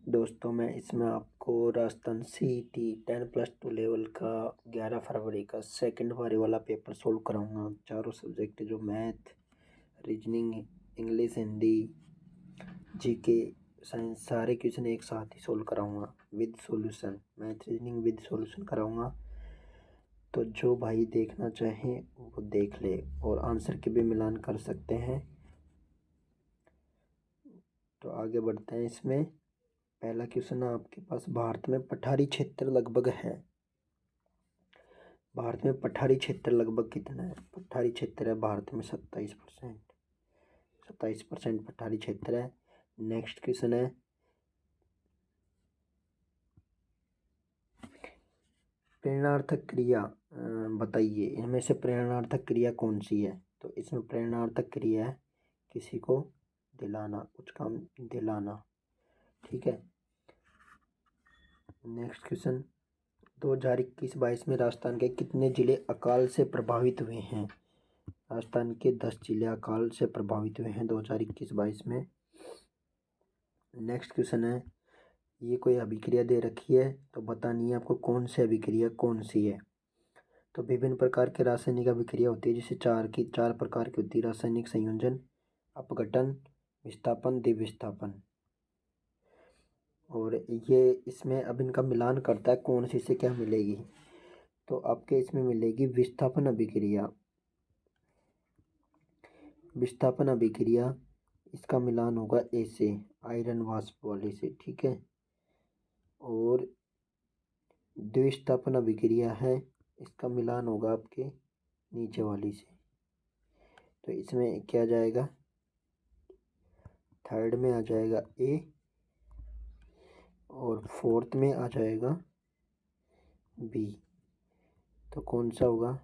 दोस्तों मैं इसमें आपको राजस्थान सीईटी 10+2 लेवल का 11 फरवरी का सेकंड पारी वाला पेपर सोल्व कराऊंगा। चारों सब्जेक्ट जो math, reasoning, English, Hindi, GK, science सारे क्वेश्चन एक साथ ही सोल्व कराऊंगा with solution. Math reasoning with solution कराऊंगा। तो जो भाई देखना चाहे वो देख ले और आंसर के भी मिलान कर सकते हैं। तो आगे बढ़ते हैं। इसमें पहला क्वेश्चन है आपके पास, भारत में पठारी क्षेत्र लगभग है। भारत में पठारी क्षेत्र लगभग कितना है? पठारी क्षेत्र है भारत में 27% पठारी क्षेत्र है। नेक्स्ट क्वेश्चन है, प्रेरणार्थक क्रिया बताइए, इनमें से प्रेरणार्थक क्रिया कौन सी है? तो इसमें प्रेरणार्थक क्रिया है किसी को दिलाना, कुछ काम दिलाना। ठीक है। नेक्स्ट क्वेश्चन, 2021-22 में राजस्थान के कितने जिले अकाल से प्रभावित हुए हैं? राजस्थान के 10 जिले अकाल से प्रभावित हुए हैं 2021-22 में। नेक्स्ट क्वेश्चन है, ये कोई अभिक्रिया दे रखी है तो बतानी है आपको कौन सी अभिक्रिया कौन सी है। तो विभिन्न प्रकार के रासायनिक अभिक्रिया होती है, जैसे चार प्रकार की होती है, रासायनिक संयोजन, अपघटन, विस्थापन, द्विविस्थापन। और ये इसमें अब इनका मिलान करता है कौन सी से क्या मिलेगी। तो आपके इसमें मिलेगी विस्थापन अभिक्रिया। विस्थापन अभिक्रिया इसका मिलान होगा ए से, आयरन वाष्प वाले से। ठीक है। और द्विविस्थापन अभिक्रिया है, इसका मिलान होगा आपके नीचे वाली से। तो इसमें क्या जाएगा, थर्ड में आ जाएगा ए और फोर्थ में आ जाएगा बी। तो कौन सा होगा?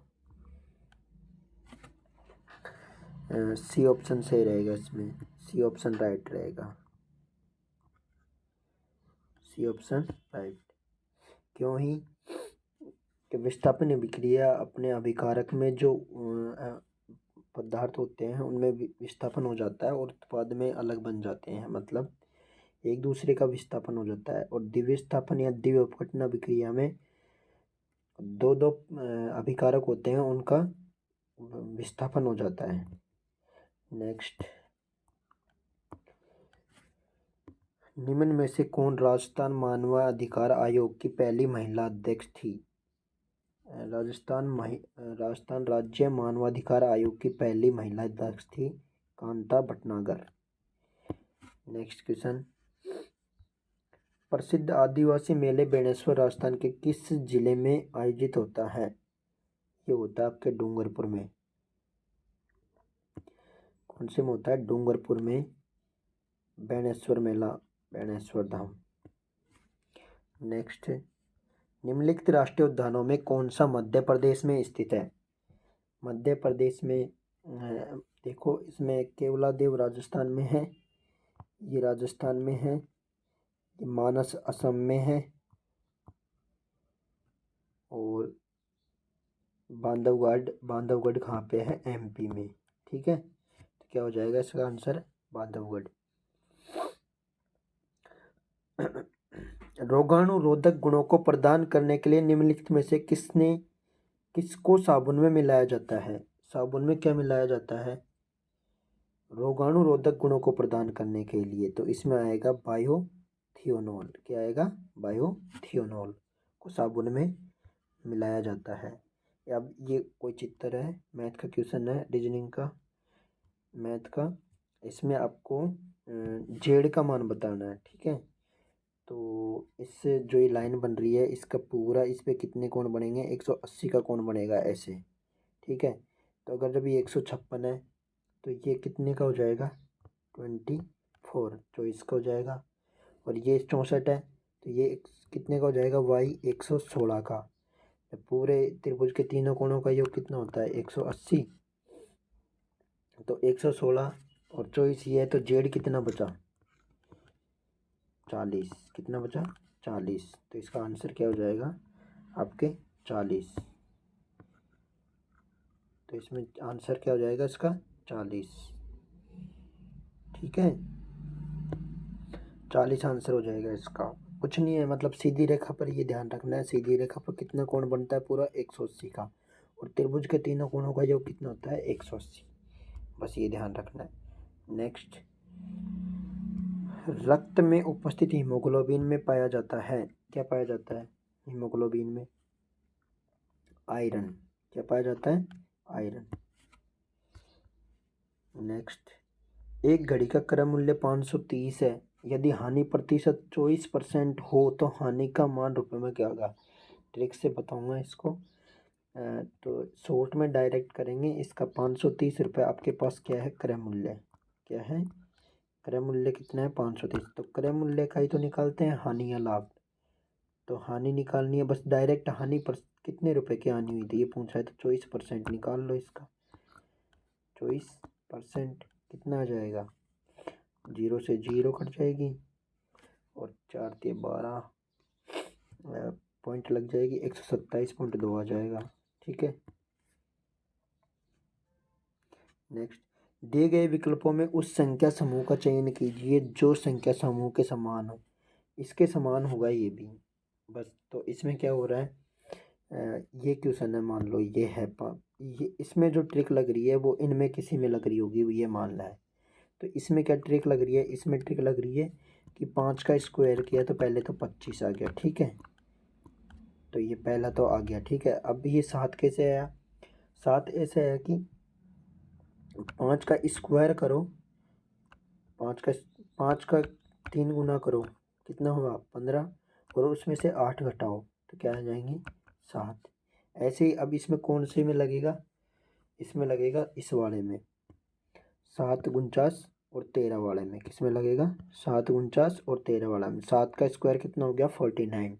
सी ऑप्शन सही रहेगा। इसमें सी ऑप्शन राइट रहेगा। C option right. क्यों ही कि विस्थापन अभिक्रिया अपने अभिकारक में जो पदार्थ होते हैं उनमें विस्थापन हो जाता है और उत्पाद में अलग बन जाते हैं, मतलब एक दूसरे का विस्थापन हो जाता है। और द्विविस्थापन या द्विअपघटन अभिक्रिया में दो दो अभिकारक होते हैं, उनका विस्थापन हो जाता है। नेक्स्ट, निम्न में से कौन राजस्थान मानवाधिकार आयोग की पहली महिला अध्यक्ष थी? राजस्थान राज्य मानवाधिकार आयोग की पहली महिला अध्यक्ष थी कांता भटनागर। नेक्स्ट क्वेश्चन, प्रसिद्ध आदिवासी मेले बेणेश्वर राजस्थान के किस जिले में आयोजित होता है? ये होता है आपके डूंगरपुर में। कौन से में होता है? डूंगरपुर में बेणेश्वर मेला, बेणेश्वर धाम। नेक्स्ट, निम्नलिखित राष्ट्रीय उद्यानों में कौन सा मध्य प्रदेश में स्थित है? मध्य प्रदेश में देखो, इसमें केवलादेव राजस्थान में है, ये राजस्थान में है, ये मानस असम में है, और बांधवगढ़ कहाँ पे है? एमपी में। ठीक है। तो क्या हो जाएगा इसका आंसर? बांधवगढ़। रोगाणुरोधक गुणों को प्रदान करने के लिए निम्नलिखित में से किसको साबुन में मिलाया जाता है? साबुन में क्या मिलाया जाता है रोगाणुरोधक गुणों को प्रदान करने के लिए? तो इसमें आएगा बायोथियोनोल। क्या आएगा? बायोथियोनोल को साबुन में मिलाया जाता है। अब ये कोई चित्र है, मैथ का क्वेश्चन है, रीजनिंग का, मैथ का। इसमें आपको जेड का मान बताना है। ठीक है। तो इससे जो ये लाइन बन रही है, इसका पूरा इस पे कितने कोण बनेंगे? 180 का कोण बनेगा ऐसे। ठीक है। तो अगर जब ये 156 है तो ये कितने का हो जाएगा? 24, 24 का हो जाएगा। और ये 64 है तो ये कितने का हो जाएगा? वाई 116 का। पूरे त्रिभुज के तीनों कोणों का योग कितना होता है? 180। तो 116 और 24 ये है, तो जेड कितना बचा? 40। कितना बचा? 40। तो इसका आंसर क्या हो जाएगा आपके? 40। तो इसमें आंसर क्या हो जाएगा इसका? 40। ठीक है। 40 आंसर हो जाएगा इसका। कुछ नहीं है, मतलब सीधी रेखा पर ये ध्यान रखना है, सीधी रेखा पर कितना कोण बनता है पूरा 180 का, और त्रिभुज के तीनों कोणों का योग कितना होता है 180, बस ये ध्यान रखना है। नेक्स्ट, रक्त में उपस्थित हीमोग्लोबिन में पाया जाता है, क्या पाया जाता है हीमोग्लोबिन में? आयरन। क्या पाया जाता है? आयरन। नेक्स्ट, एक घड़ी का क्रय मूल्य 530 है, यदि हानि प्रतिशत 24% हो तो हानि का मान रुपए में क्या होगा? ट्रिक से बताऊंगा इसको। तो शॉर्ट में डायरेक्ट करेंगे। इसका 530 रुपये आपके पास क्या है? क्रय मूल्य। क्या है? क्रय मूल्य कितना है? 530। तो क्रय मूल्य का ही तो निकालते हैं हानि या लाभ। तो हानि निकालनी है, बस डायरेक्ट हानि पर कितने रुपए की हानि हुई थी ये पूछा है, तो 24% निकाल लो इसका। 24% कितना आ जाएगा? 0 से 0 कट जाएगी और 4 के 12 पॉइंट लग जाएगी, 127.2 आ जाएगा। ठीक है। नेक्स्ट, दिए गए विकल्पों में उस संख्या समूह का चयन कीजिए जो संख्या समूह के समान हो। इसके समान होगा ये भी, बस। तो इसमें क्या हो रहा है, ये क्वेश्चन है, मान लो ये है ये, इसमें जो ट्रिक लग रही है वो इनमें किसी में लग रही होगी, ये मान रहा है। तो इसमें क्या ट्रिक लग रही है? इसमें ट्रिक लग रही है कि 5 का स्क्वायर किया तो पहले तो 25 आ गया। ठीक है, तो ये पहला तो आ गया। ठीक है, अब ये 7 कैसे आया? 7 ऐसे आया कि 5 का स्क्वायर करो, 5 का 3 गुना करो, कितना हुआ? 15, और उसमें से 8 घटाओ तो क्या आ जाएंगे? 7। ऐसे ही अब इसमें कौन से में लगेगा? इसमें लगेगा इस वाले में, 7 49 और 13 वाले में। किस में लगेगा? 7 49 और 13 वाला में। 7 का स्क्वायर कितना हो गया? 49,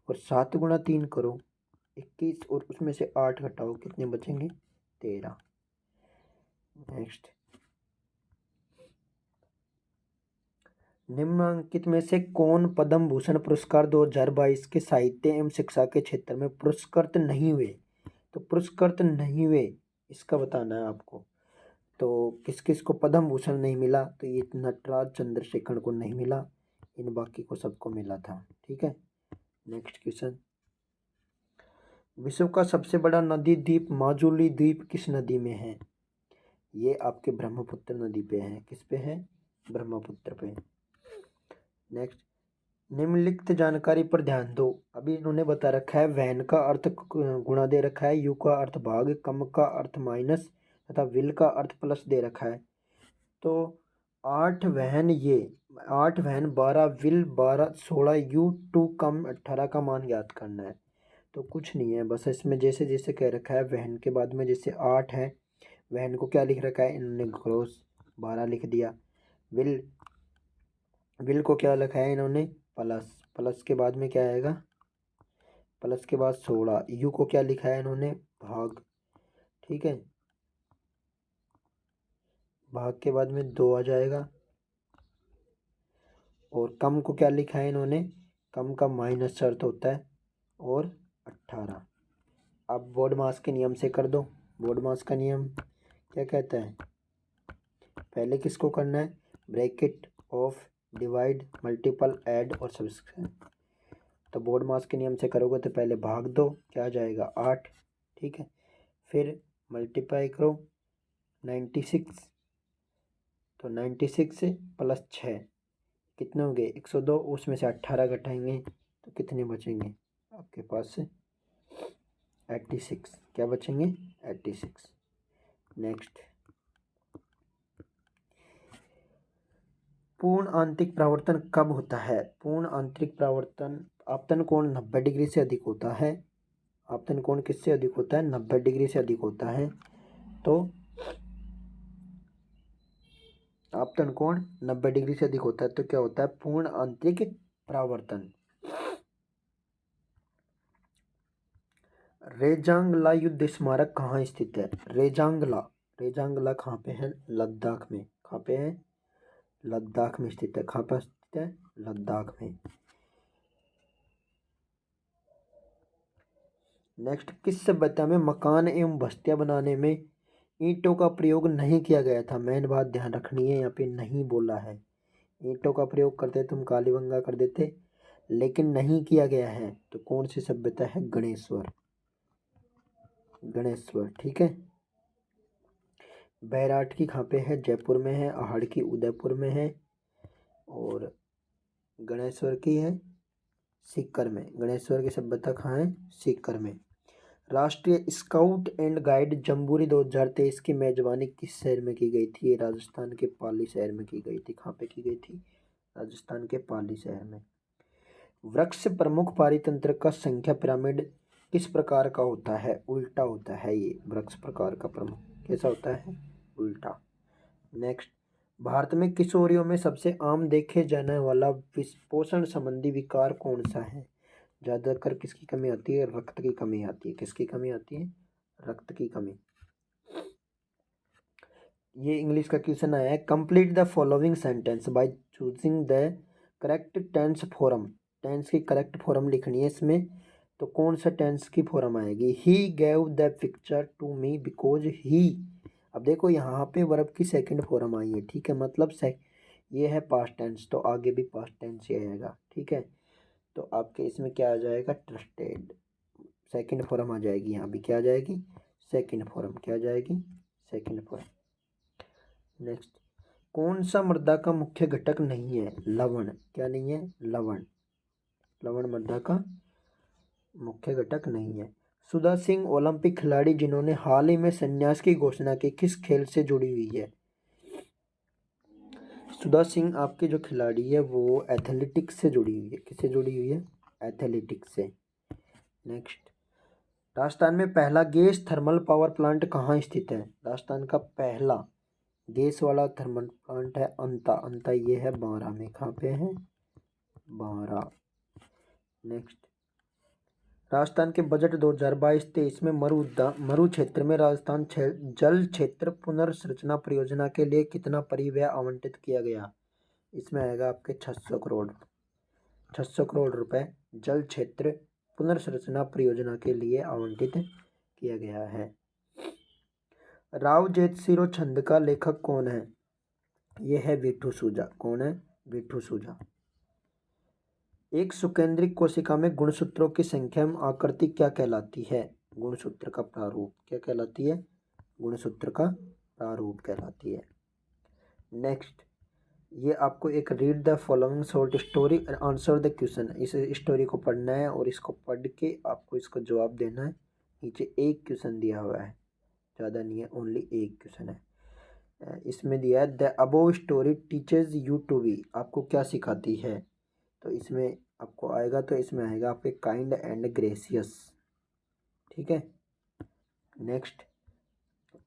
और 7 गुणा 3 करो 21, और उसमें से 8 घटाओ, कितने बचेंगे? 13। नेक्स्ट, निम्नलिखित में से कौन पद्म भूषण पुरस्कार 2022 के साहित्य एवं शिक्षा के क्षेत्र में पुरस्कृत नहीं हुए? तो पुरस्कृत नहीं हुए इसका बताना है आपको। तो किस किस को पद्म भूषण नहीं मिला? तो ये नटराज चंद्रशेखर को नहीं मिला, इन बाकी को सबको मिला था। ठीक है। नेक्स्ट क्वेश्चन, विश्व का सबसे बड़ा नदी द्वीप माजुली द्वीप किस नदी में है? ये आपके ब्रह्मपुत्र नदी पे है। किस पे है? ब्रह्मपुत्र पे। नेक्स्ट, निम्नलिखित जानकारी पर ध्यान दो। अभी इन्होंने बता रखा है वैन का अर्थ गुणा दे रखा है, यू का अर्थ भाग, कम का अर्थ माइनस तथा विल का अर्थ प्लस दे रखा है। तो 8 वहन, ये 8 वहन 12 विल 12 16 यू 2 कम 18 का मान ज्ञात करना है। तो कुछ नहीं है, बस इसमें जैसे जैसे कह रखा है वहन के बाद में जैसे 8 है, वहन को क्या लिख रखा है इन्होंने? क्रॉस 12 लिख दिया। विल, विल को क्या लिखा है इन्होंने? प्लस, प्लस के बाद में क्या आएगा? प्लस के बाद 16। यू को क्या लिखा है इन्होंने? भाग। ठीक है, भाग के बाद में 2 आ जाएगा, और कम को क्या लिखा है इन्होंने? कम का माइनस शर्त होता है, और 18। अब बोर्ड मास के नियम से कर दो। बोर्ड मास का नियम क्या कहता है? पहले किसको करना है? Bracket of divide multiple add और सब्सट्रैक्ट। तो बोर्ड मास के नियम से करोगे तो पहले भाग दो, क्या आ जाएगा? 8। ठीक है, फिर मल्टीप्लाई करो 96, तो 96 से प्लस 6 कितने हो गए? 102। उसमें से 18 घटाएंगे तो कितने बचेंगे आपके पास? 86। क्या बचेंगे? 86। नेक्स्ट, पूर्ण आंतरिक परावर्तन कब होता है? पूर्ण आंतरिक परावर्तन, आपतन कोण 90 डिग्री से अधिक होता है। आपतन कोण किससे अधिक होता है? 90 डिग्री से अधिक होता है। तो आपतन कोण 90 डिग्री से अधिक होता है तो क्या होता है? पूर्ण आंतरिक परावर्तन। रेजांगला युद्ध स्मारक कहाँ स्थित है? रेजांगला, रेजांगला कहाँ पे है? लद्दाख में। कहाँ पे है? लद्दाख में स्थित है। कहाँ पर स्थित है? लद्दाख में। नेक्स्ट, किस सभ्यता में मकान एवं बस्तियां बनाने में ईंटों का प्रयोग नहीं किया गया था? मेन बात ध्यान रखनी है, यहाँ पे नहीं बोला है। ईंटों का प्रयोग करते तो हम कालीबंगा कर देते, लेकिन नहीं किया गया है। तो कौन सी सभ्यता है? गणेश्वर, गणेश्वर। ठीक है। बैराट की कहाँ पे है? जयपुर में है। आहड़ की उदयपुर में है। और गणेश्वर की है सीकर में। गणेश्वर की सभ्यता कहाँ है? सीकर में। राष्ट्रीय स्काउट एंड गाइड जम्बूरी 2023 की मेजबानी किस शहर में की गई थी? ये राजस्थान के पाली शहर में की गई थी। कहाँ पे की गई थी? राजस्थान के पाली शहर में। वृक्ष प्रमुख पारितंत्र का संख्या पिरामिड किस प्रकार का होता है? उल्टा होता है ये वृक्ष प्रकार का प्रमुख। कैसा होता है? उल्टा। नेक्स्ट, भारत में किशोरियों में सबसे आम देखे जाने वाला पोषण संबंधी विकार कौन सा है? ज़्यादातर किसकी कमी आती है? रक्त की कमी आती है। किसकी कमी आती है? रक्त की कमी। ये इंग्लिश का क्वेश्चन आया है। Complete the following sentence by choosing the correct tense form. Tense की करेक्ट फॉर्म लिखनी है इसमें। तो कौन सा टेंस की फॉर्म आएगी? He gave the picture to me because he. अब देखो यहाँ पे वर्ब की सेकंड फॉर्म आई है। ठीक है, मतलब ये है पास्ट टेंस, तो आगे भी पास्ट टेंस ही आएगा। ठीक है, तो आपके इसमें क्या आ जाएगा? ट्रस्टेड। सेकंड फॉर्म आ जाएगी। यहाँ भी क्या आ जाएगी? Second form. क्या आ जाएगी? Second form. नेक्स्ट, कौन सा मृदा का मुख्य घटक नहीं है? लवण। क्या नहीं है? लवण। लवण मृदा का मुख्य घटक नहीं है। सुधा सिंह ओलंपिक खिलाड़ी जिन्होंने हाल ही में संन्यास की घोषणा की, किस खेल से जुड़ी हुई है? सुधा सिंह आपके जो खिलाड़ी है वो एथलेटिक्स से जुड़ी हुई है। किससे जुड़ी हुई है? एथलेटिक्स से। नेक्स्ट, राजस्थान में पहला गैस थर्मल पावर प्लांट कहाँ स्थित है? राजस्थान का पहला गैस वाला थर्मल प्लांट है अंता। अंता ये है बांरा में। कहाँ पे है? बांरा। नेक्स्ट, राजस्थान के बजट 2022-23 में मरु क्षेत्र में राजस्थान जल क्षेत्र पुनर्संरचना परियोजना के लिए कितना परिव्यय आवंटित किया गया? इसमें आएगा आपके 600 करोड़। 600 करोड़ रुपए जल क्षेत्र पुनर्संरचना परियोजना के लिए आवंटित किया गया है। राव जेतसिरो छंद का लेखक कौन है? यह है विठू सूजा। कौन है? विठू सूजा। एक सुकेंद्रिक कोशिका में गुणसूत्रों की संख्या में आकृति क्या कहलाती है? गुणसूत्र का प्रारूप। क्या कहलाती है? गुणसूत्र का प्रारूप कहलाती है। नेक्स्ट, ये आपको एक read the following short story and answer the question. इस स्टोरी को पढ़ना है और इसको पढ़ के आपको इसका जवाब देना है। नीचे एक क्वेश्चन दिया हुआ है, ज़्यादा नहीं है, ओनली एक क्वेश्चन है। इसमें दिया है the above story teaches you to be. आपको क्या सिखाती है? तो इसमें आपको आएगा, तो इसमें आएगा आपके काइंड एंड ग्रेसियस। ठीक है। नेक्स्ट,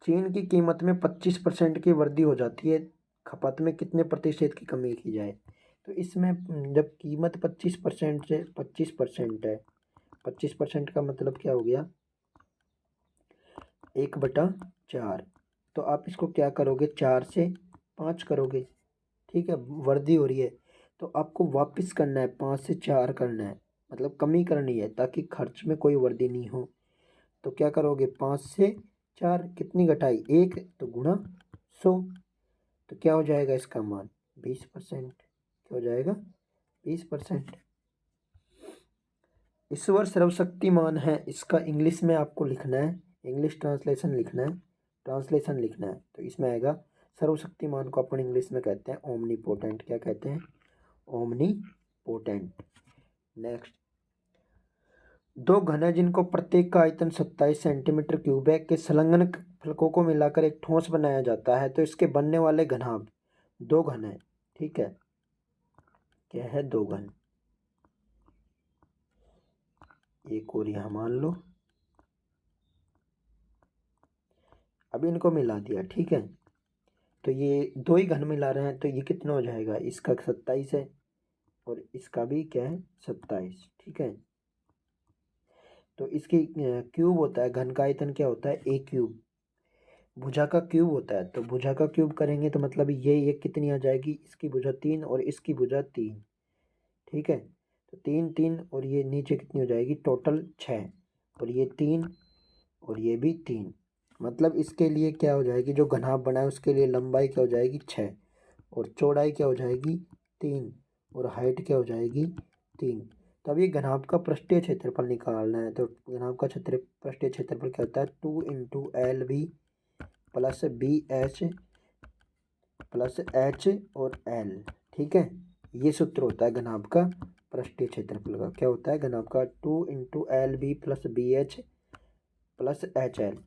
चीन की कीमत में 25% की वृद्धि हो जाती है, खपत में कितने प्रतिशत की कमी की जाए? तो इसमें जब कीमत 25% से 25% है, 25% का मतलब क्या हो गया? 1/4। तो आप इसको क्या करोगे? 4 से 5 करोगे। ठीक है, वृद्धि हो रही है तो आपको वापस करना है, 5 से 4 करना है, मतलब कमी करनी है ताकि खर्च में कोई वृद्धि नहीं हो। तो क्या करोगे? 5 से 4 कितनी घटाई? 1, तो गुणा 100। तो क्या हो जाएगा इसका मान? 20%। क्या हो जाएगा? 20%। ईश्वर सर्वशक्तिमान है, इसका इंग्लिश में आपको लिखना है, इंग्लिश ट्रांसलेशन लिखना है, ट्रांसलेशन लिखना है। तो इसमें आएगा सर्वशक्तिमान को अपन इंग्लिश में कहते हैं ओमनीपोटेंट। क्या कहते हैं? ओमनीपोटेंट। नेक्स्ट, दो घन है जिनको प्रत्येक का आयतन 27 सेंटीमीटर क्यूब है के संलग्न फलकों को मिलाकर एक ठोस बनाया जाता है, तो इसके बनने वाले घनाभ। दो घन है। ठीक है, क्या है? दो घन। एक और यहां मान लो, अभी इनको मिला दिया। ठीक है, तो ये दो ही घन मिला रहे हैं, तो ये कितना हो जाएगा? इसका 27 है और इसका भी क्या है? 27। ठीक है, तो इसकी क्यूब होता है, घन का आयतन क्या होता है? ए क्यूब। भुजा का क्यूब होता है, तो भुजा का क्यूब करेंगे तो मतलब ये कितनी आ जाएगी? इसकी भुजा 3 और इसकी भुजा 3। ठीक है, तो 3 3 और ये नीचे कितनी हो जाएगी? टोटल 6 और ये 3 और ये भी 3। मतलब इसके लिए क्या हो जाएगी? जो घनाभ बना है उसके लिए लंबाई क्या हो जाएगी? 6 और चौड़ाई क्या हो जाएगी? 3 और हाइट क्या हो जाएगी 3। तो अब ये घनाभ का पृष्ठीय क्षेत्रफल निकालना है। तो घनाभ का पृष्ठीय क्षेत्रफल क्या होता है 2 into L B plus B H plus h और एल। ठीक है, ये सूत्र होता है घनाभ का पृष्ठीय क्षेत्रफल का। क्या होता है घनाभ का 2 into L B plus B H plus H L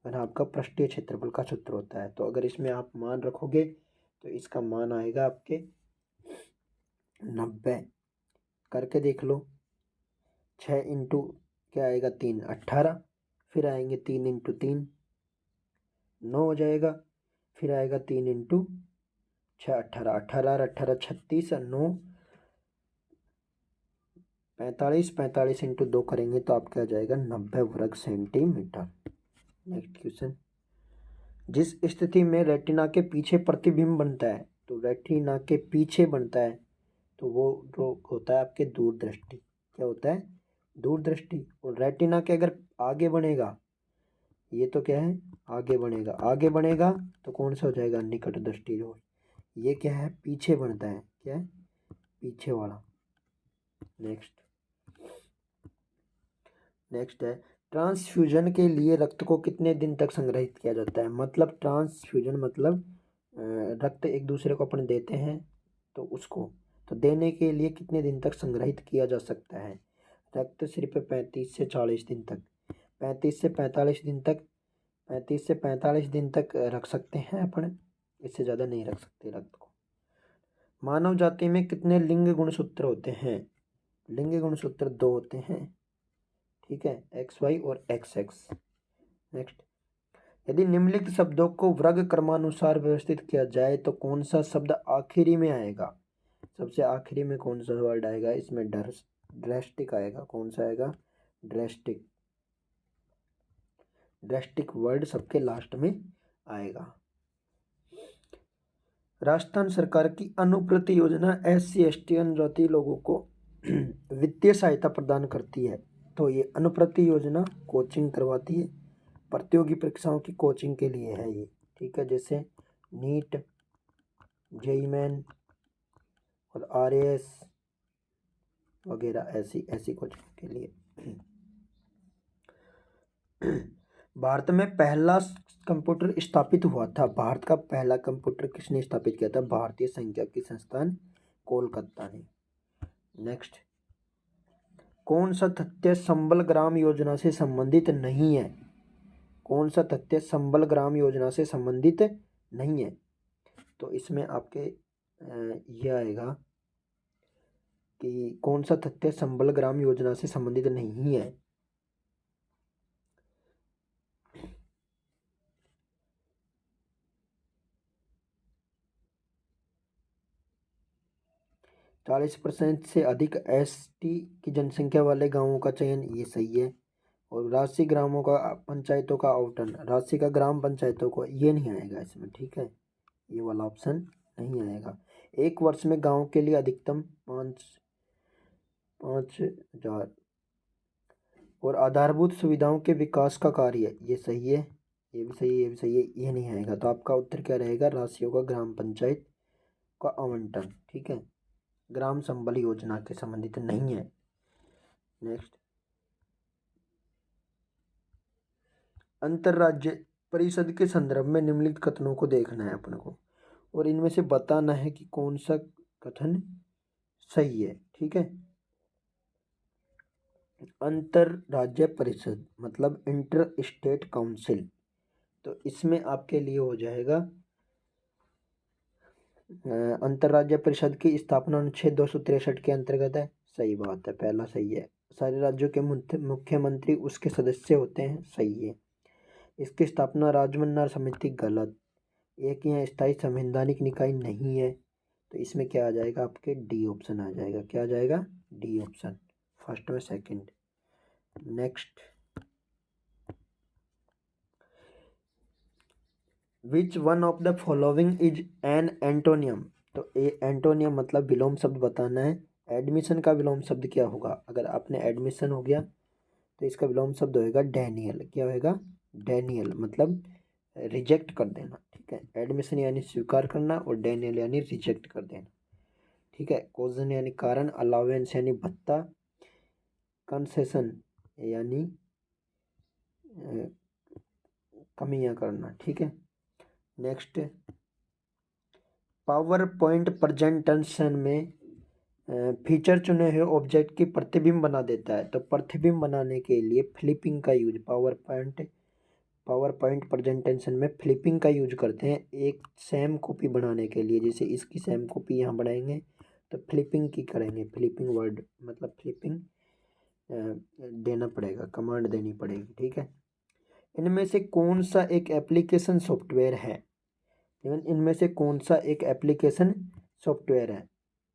घनाभ का पृष्ठीय क्षेत्रफल का सूत्र होता है। तो अगर इसमें आप मान रखोगे तो इसका मान आएगा आपके 90। करके देख लो। 6 इंटू क्या आएगा 3 18, फिर आएंगे 3 इंटू 3 9 हो जाएगा, फिर आएगा 3 इंटू 6 18 18 और 18 36 और 9 45 45 इंटू 2 करेंगे तो आपका आ जाएगा 90 वर्ग सेंटीमीटर। नेक्स्ट क्वेश्चन, जिस स्थिति में रेटिना के पीछे प्रतिबिंब बनता है, तो रेटिना के पीछे बनता है तो वो जो होता है आपके दूरदृष्टि। क्या होता है दूरदृष्टि। और रेटिना के अगर आगे बनेगा, ये तो क्या है आगे बनेगा, आगे बनेगा तो कौन सा हो जाएगा निकट दृष्टि। जो ये क्या है पीछे बनता है, क्या है पीछे वाला। नेक्स्ट है ट्रांसफ्यूजन के लिए रक्त को कितने दिन तक संग्रहित किया जाता है। मतलब ट्रांसफ्यूजन मतलब रक्त एक दूसरे को अपन देते हैं तो उसको तो देने के लिए कितने दिन तक संग्रहित किया जा सकता है। रक्त सिर्फ 35 से 40 दिन तक, 35 से 45 दिन तक, 35 से 45 दिन तक रख सकते हैं अपन, इससे ज़्यादा नहीं रख सकते रक्त को। मानव जाति में कितने लिंग गुणसूत्र होते हैं। लिंग गुणसूत्र 2 होते हैं। ठीक है, एक्स वाई और एक्स एक्स। नेक्स्ट, यदि निम्नलिखित शब्दों को वर्ग क्रमानुसार व्यवस्थित किया जाए तो कौन सा शब्द आखिरी में आएगा। सबसे आखिरी में कौन सा वर्ड आएगा इसमें ड्रेस्टिक आएगा। कौन सा आएगा ड्रेस्टिक। ड्रेस्टिक वर्ड सबके लास्ट में आएगा। राजस्थान सरकार की अनुप्रति योजना SC ST जनजाति लोगों को वित्तीय सहायता प्रदान करती है। तो ये अनुप्रति योजना कोचिंग करवाती है, प्रतियोगी परीक्षाओं की कोचिंग के लिए है ये। ठीक है, जैसे नीट, जेईई मेन और RAS वगैरह ऐसी कोचिंग के लिए। भारत में पहला कंप्यूटर स्थापित हुआ था। भारत का पहला कंप्यूटर किसने स्थापित किया था। भारतीय सांख्यिकी संस्थान कोलकाता ने। नेक्स्ट, कौन सा तथ्य संबल ग्राम योजना से संबंधित नहीं है। कौन सा तथ्य संबल ग्राम योजना से संबंधित नहीं है। तो इसमें आपके यह आएगा कि कौन सा तथ्य संबल ग्राम योजना से संबंधित नहीं है। चालीस % से अधिक ST की जनसंख्या वाले गांवों का चयन, ये सही है। और राशि ग्रामों का पंचायतों का आवंटन, राशि का ग्राम पंचायतों को, ये नहीं आएगा इसमें। ठीक है, ये वाला ऑप्शन नहीं आएगा। एक वर्ष में गांव के लिए अधिकतम 5,000 और आधारभूत सुविधाओं के विकास का कार्य, ये सही है। ये भी सही है, ये भी सही है, ये नहीं आएगा। तो आपका उत्तर क्या रहेगा राशियों का ग्राम पंचायत का आवंटन। ठीक है, ग्राम संबल योजना के संबंधित नहीं है। नेक्स्ट, अंतरराज्य परिषद के संदर्भ में निम्नलिखित कथनों को देखना है अपन को और इनमें से बताना है कि कौन सा कथन सही है। ठीक है, अंतरराज्य परिषद मतलब इंटर स्टेट काउंसिल। तो इसमें आपके लिए हो जाएगा अंतरराज्य परिषद की स्थापना अनुच्छेद 263 के अंतर्गत है। सही बात है, पहला सही है। सारे राज्यों के मुख्यमंत्री उसके सदस्य होते हैं, सही है। इसकी स्थापना राजमन्ना समिति, गलत। एक यहाँ स्थायी संवैधानिक निकाय नहीं है। तो इसमें क्या आ जाएगा आपके डी ऑप्शन आ जाएगा। क्या आ जाएगा डी ऑप्शन, फर्स्ट में second. Next, which one of the following is an antonym. तो ए एंटोनियम मतलब विलोम शब्द बताना है। एडमिशन का विलोम शब्द क्या होगा। अगर आपने एडमिशन हो गया तो इसका विलोम शब्द होएगा डैनियल। क्या होएगा डैनियल मतलब रिजेक्ट कर देना। ठीक है, एडमिशन यानी स्वीकार करना और डैनियल यानी रिजेक्ट कर देना। ठीक है। कॉजन यानी कारण, अलाउंस यानी भत्ता, कंसेशन यानी कमियां करना, ठीक है। नेक्स्ट, पावर पॉइंट प्रेजेंटेशन में फीचर चुने हुए ऑब्जेक्ट की प्रतिबिंब बना देता है। तो प्रतिबिंब बनाने के लिए फ्लिपिंग का यूज, पावर पॉइंट प्रेजेंटेशन में फ्लिपिंग का यूज करते हैं एक सेम कॉपी बनाने के लिए। जैसे इसकी सेम कॉपी यहाँ बनाएंगे तो फ्लिपिंग की करेंगे, फ्लिपिंग वर्ड मतलब फ्लिपिंग देना पड़ेगा, कमांड देनी पड़ेगी, ठीक है। इनमें से कौन सा एक एप्लीकेशन सॉफ्टवेयर है, इनमें से कौन सा एक एप्लीकेशन सॉफ्टवेयर है।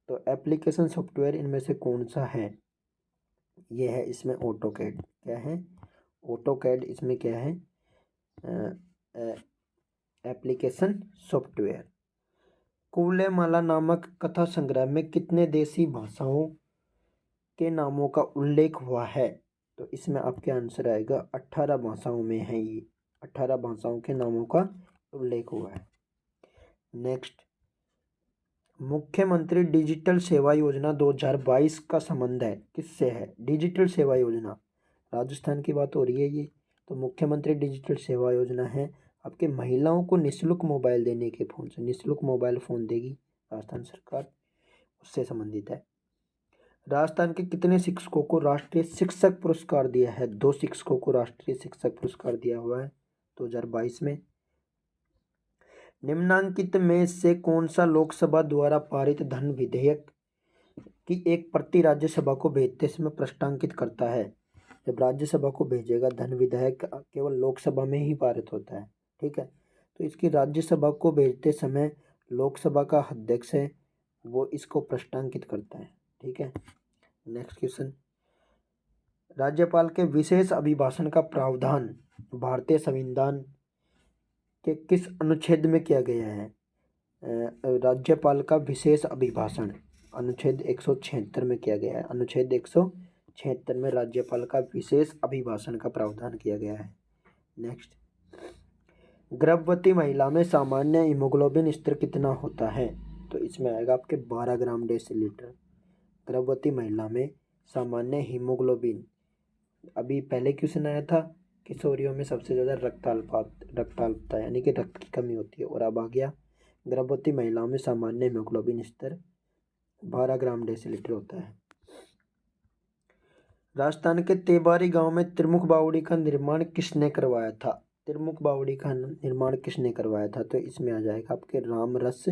तो एप्लीकेशन सॉफ्टवेयर इनमें से कौन सा है, ये है इसमें ऑटोकैड। क्या है, ऑटोकैड इसमें क्या है, एप्लीकेशन सॉफ्टवेयर। कुवलयमाला नामक कथा संग्रह में कितने देशी भाषाओं के नामों का उल्लेख हुआ है। तो इसमें आपके आंसर आएगा 18 भाषाओं में है ये, 18 भाषाओं के नामों का उल्लेख हुआ है। नेक्स्ट, मुख्यमंत्री डिजिटल सेवा योजना 2022 का संबंध है किससे है। डिजिटल सेवा योजना, राजस्थान की बात हो रही है ये। तो मुख्यमंत्री डिजिटल सेवा योजना है आपके महिलाओं को निःशुल्क मोबाइल देने के फोन से, निःशुल्क मोबाइल फ़ोन देगी राजस्थान सरकार, उससे संबंधित है। राजस्थान के कितने शिक्षकों को राष्ट्रीय शिक्षक पुरस्कार दिया है। 2 शिक्षकों को राष्ट्रीय शिक्षक पुरस्कार दिया हुआ है 2022 में। निम्नांकित में से कौन सा लोकसभा द्वारा पारित धन विधेयक की एक प्रति राज्यसभा को भेजते समय प्रश्नांकित करता है। जब राज्यसभा को भेजेगा धन विधेयक केवल लोकसभा में ही पारित होता है, ठीक है। तो इसकी राज्यसभा को भेजते समय लोकसभा का अध्यक्ष है वो इसको प्रश्नांकित करता है, ठीक है। नेक्स्ट क्वेश्चन, राज्यपाल के विशेष अभिभाषण का प्रावधान भारतीय संविधान के किस अनुच्छेद में किया गया है। राज्यपाल का विशेष अभिभाषण अनुच्छेद 176 में किया गया है। अनुच्छेद 176 में राज्यपाल का विशेष अभिभाषण का प्रावधान किया गया है। नेक्स्ट, गर्भवती महिला में सामान्य हीमोग्लोबिन स्तर कितना होता है। तो इसमें आएगा आपके 12 ग्राम डेसीलीटर। गर्भवती महिला में सामान्य हीमोग्लोबिन, अभी पहले क्वेश्चन आया था किशोरियों में सबसे ज़्यादा रक्ताल्पता यानी कि रक्त की कमी होती है, और अब आ गया गर्भवती महिलाओं में सामान्य हीमोग्लोबिन स्तर 12 ग्राम डेसीलीटर होता है। राजस्थान के तेबारी गांव में त्रिमुख बावड़ी का निर्माण किसने करवाया था। त्रिमुख बावड़ी का निर्माण किसने करवाया था। तो इसमें आ जाएगा आपके रामरस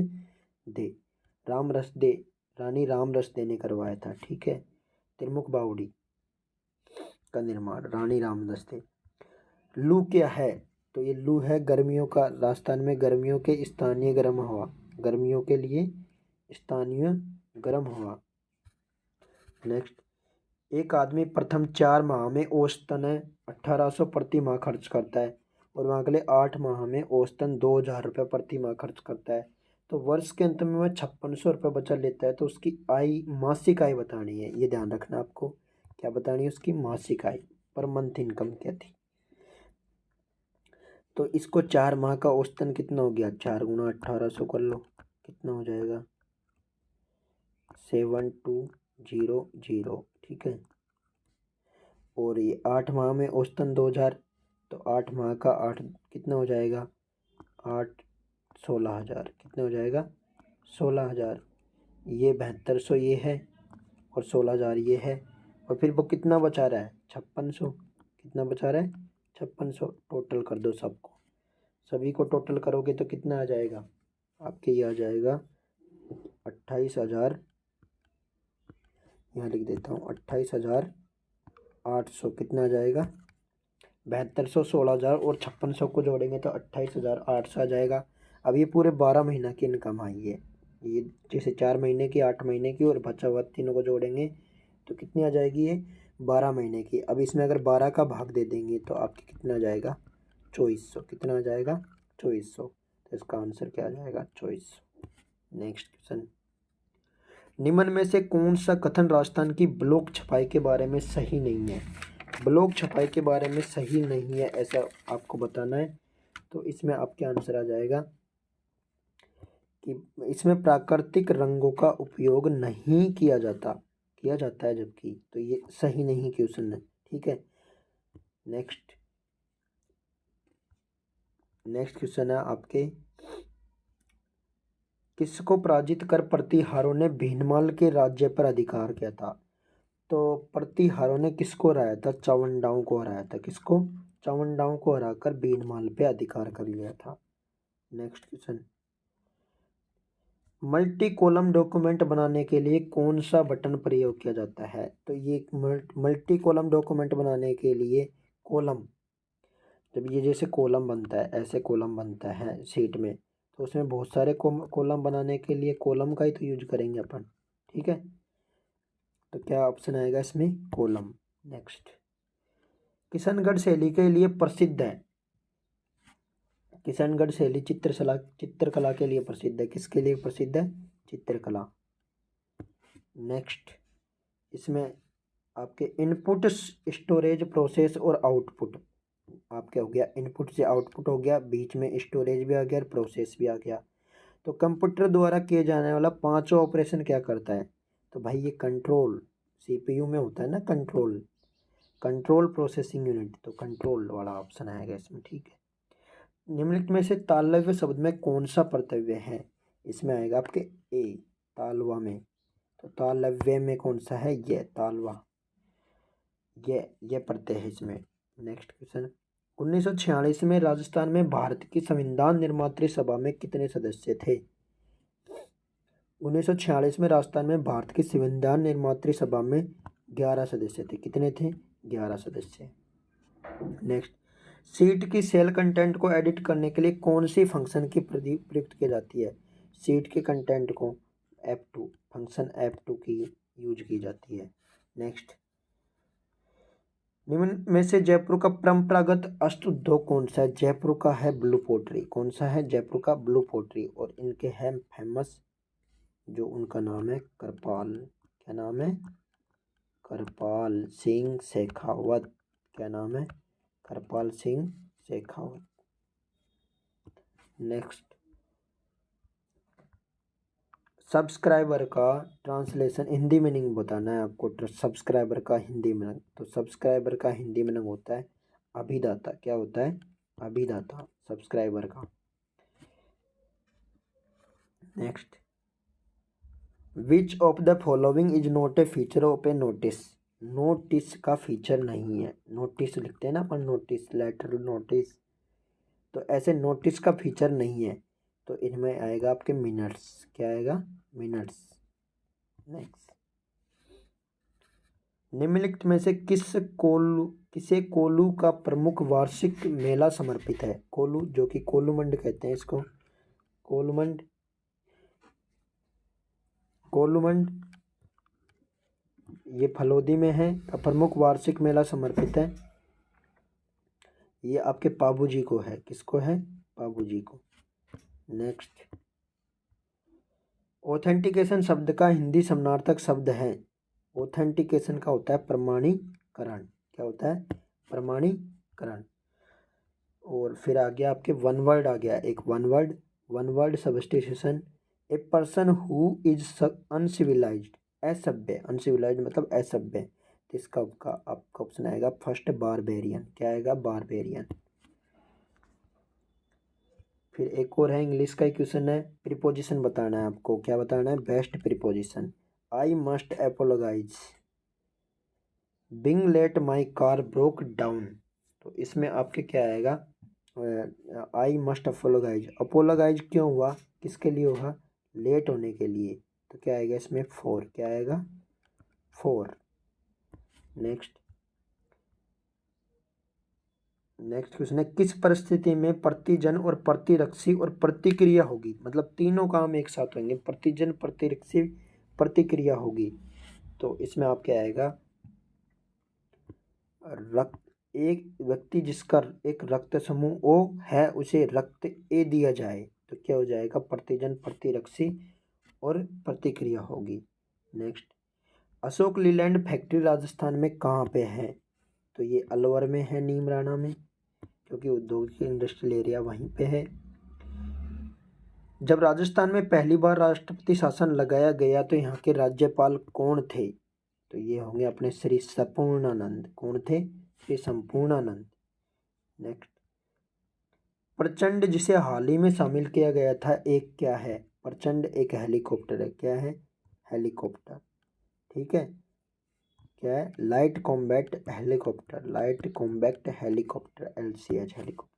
दे, रानी रामरस दे ने करवाया था, ठीक है। त्रिमुख बावड़ी का निर्माण रानी रामरस दे। लू क्या है। तो ये लू है गर्मियों का, राजस्थान में गर्मियों के स्थानीय गर्म हवा, गर्मियों के लिए स्थानीय गर्म हवा। नेक्स्ट, एक आदमी प्रथम 4 माह में औसतन 1800 प्रति माह खर्च करता है और वहाँ अगले 8 माह में औसतन 2000 रुपये प्रति माह खर्च करता है। तो वर्ष के अंत में वह 5600 रुपये बचत लेता है। तो उसकी आय, मासिक आय बतानी है, ये ध्यान रखना आपको। क्या बतानी है, उसकी मासिक आय, पर मंथ इनकम क्या थी। तो इसको 4 माह का औसतन कितना हो गया, 4 गुना 1800 कर लो, कितना हो जाएगा 7200, ठीक है। और ये 8 माह में औसतन 2000, तो 8 माह का 8 कितना हो जाएगा 8 16,000, कितना हो जाएगा 16,000। ये 7200 ये है और 16,000 ये है, और फिर वो कितना बचा रहा है 5600, कितना बचा रहा है 5600। टोटल कर दो सबको, सभी को टोटल करोगे तो कितना आ जाएगा आपके, ये आ जाएगा 28,000, यहाँ लिख देता हूँ 28,800, कितना आ जाएगा 7200, 16,000 और 5600 को जोड़ेंगे तो 28,800 आ जाएगा। अब ये पूरे 12 महीना की इनकम आई है, ये जैसे 4 महीने की, 8 महीने की और बचा हुआ तीनों को जोड़ेंगे तो कितनी आ जाएगी ये 12 महीने की। अब इसमें अगर 12 का भाग दे देंगे तो आपकी कितना आ जाएगा 2400, कितना आ जाएगा 2400। तो इसका आंसर क्या आ जाएगा 2400। नेक्स्ट क्वेश्चन, निम्न में से कौन सा कथन राजस्थान की ब्लॉक छपाई के बारे में सही नहीं है। ब्लॉक छपाई के बारे में सही नहीं है ऐसा आपको बताना है। तो इसमें आपके आंसर आ जाएगा कि इसमें प्राकृतिक रंगों का उपयोग नहीं किया जाता है जबकि, तो ये सही नहीं क्वेश्चन है। ठीक है, नेक्स्ट क्वेश्चन है आपके, किसको पराजित कर प्रतिहारों ने भीनमाल के राज्य पर अधिकार किया था? तो प्रतिहारों ने किसको हराया था? चावंडाओं को हराया था। किसको? चावंडाओं को हराकर भीनमाल पे अधिकार कर लिया था। Next question, multi column document बनाने के लिए कौन सा बटन प्रयोग किया जाता है? तो ये मल्टी कॉलम डॉक्यूमेंट बनाने के लिए कॉलम, जब ये जैसे कॉलम बनता है, ऐसे कॉलम बनता है शीट में, तो उसमें बहुत सारे कॉलम बनाने के लिए कॉलम का ही तो यूज करेंगे अपन। ठीक है, तो क्या ऑप्शन आएगा इसमें? कॉलम। नेक्स्ट, किशनगढ़ शैली के लिए प्रसिद्ध है। किशनगढ़ शैली चित्रकला के लिए प्रसिद्ध है। किसके लिए प्रसिद्ध है? चित्रकला। नेक्स्ट, इसमें आपके इनपुट, स्टोरेज, प्रोसेस और आउटपुट, आपके हो गया इनपुट से आउटपुट हो गया, बीच में स्टोरेज भी आ गया और प्रोसेस भी आ गया। तो कंप्यूटर द्वारा किए जाने वाला पांचवा ऑपरेशन क्या करता है? तो भाई ये कंट्रोल, सीपीयू में होता है ना कंट्रोल प्रोसेसिंग यूनिट, तो कंट्रोल वाला ऑप्शन आएगा इसमें। ठीक है, निम्नलिखित में से तालव्य शब्द में कौन सा प्रत्यय है? इसमें आएगा आपके ए, तालवा में। तो तालव्य में कौन सा है? ये तालवा, ये प्रत्यय है इसमें। नेक्स्ट क्वेश्चन, 1946 में राजस्थान में भारत की संविधान निर्मात्री सभा में कितने सदस्य थे? 1946 में राजस्थान में भारत की संविधान निर्मात्री सभा में 11 सदस्य थे। कितने थे? 11 सदस्य। नेक्स्ट, शीट की सेल कंटेंट को एडिट करने के लिए कौन सी फंक्शन की प्रयुक्त की जाती है? शीट के कंटेंट को F2 फंक्शन F2 की यूज की जाती है। नेक्स्ट, निम्न में से जयपुर का परंपरागत हस्तउद्योग कौन सा है? जयपुर का है ब्लू पोट्री। कौन सा है? जयपुर का ब्लू पोट्री। और इनके हैं फेमस, जो उनका नाम है करपाल। क्या नाम है? करपाल सिंह शेखावत। क्या नाम है? करपाल सिंह शेखावत। नेक्स्ट, सब्सक्राइबर का ट्रांसलेशन हिंदी मीनिंग बताना है आपको। सब्सक्राइबर का हिंदी मीनिंग, तो सब्सक्राइबर का हिंदी मीनिंग होता है अभिदाता। क्या होता है? अभिदाता, सब्सक्राइबर का। Next, which of the following is not a feature of A notice? Notice का फीचर नहीं है। नोटिस लिखते हैं ना अपन, नोटिस, लेटर, नोटिस, तो ऐसे नोटिस का फीचर नहीं है। तो इनमें आएगा आपके मिनट्स। क्या आएगा? मिनट्स। नेक्स्ट, निम्नलिखित में से किसे कोलू का प्रमुख वार्षिक मेला समर्पित है? कोलू, जो कि कोलूमंड कहते हैं इसको, कोलूमंड, ये फलोदी में है, का प्रमुख वार्षिक मेला समर्पित है। ये आपके पाबू जी को है। किसको है? पाबू जी को। नेक्स्ट, ऑथेंटिकेशन शब्द का हिंदी समानार्थक शब्द है। ऑथेंटिकेशन का होता है प्रमाणीकरण। क्या होता है? प्रमाणीकरण। और फिर आ गया आपके वन वर्ड आ गया, एक one word substitution. A person who is uncivilised, असभ्य, अनसिविलाइज्ड मतलब असभ्य, तो इसका आपका ऑप्शन आएगा फर्स्ट, बारबेरियन। क्या आएगा? बारबेरियन। फिर एक और है, इंग्लिश का क्वेश्चन है, प्रीपोजिशन बताना है आपको। क्या बताना है? Best preposition. I must apologise being late my car broke down, तो इसमें आपके क्या आएगा? I must अपोलोगाइज। अपोलोगाइज क्यों हुआ? किसके लिए हुआ? लेट होने के लिए। तो क्या आएगा इसमें? 4। क्या आएगा? 4। नेक्स्ट क्वेश्चन है, किस परिस्थिति में प्रतिजन और प्रतिरक्षी और प्रतिक्रिया होगी? मतलब तीनों काम एक साथ होंगे, प्रतिजन, प्रतिरक्षी, प्रतिक्रिया होगी। तो इसमें आप क्या आएगा? रक्त, एक व्यक्ति जिसका एक रक्त समूह ओ है उसे रक्त ए दिया जाए, तो क्या हो जाएगा? प्रतिजन, प्रतिरक्षी और प्रतिक्रिया होगी। नेक्स्ट, अशोक लीलैंड फैक्ट्री राजस्थान में कहाँ पे है? तो ये अलवर में है, नीमराना में, क्योंकि औद्योगिक इंडस्ट्रियल एरिया वहीं पे है। जब राजस्थान में पहली बार राष्ट्रपति शासन लगाया गया तो यहाँ के राज्यपाल कौन थे? तो ये होंगे अपने श्री संपूर्णानंद। कौन थे? श्री संपूर्णानंद। नेक्स्ट, प्रचंड जिसे हाल ही में शामिल किया गया था एक क्या है? प्रचंड एक हेलीकॉप्टर है। क्या है? हेलीकॉप्टर। ठीक है, क्या है? Light combat helicopter. Light combat helicopter, LCH helicopter.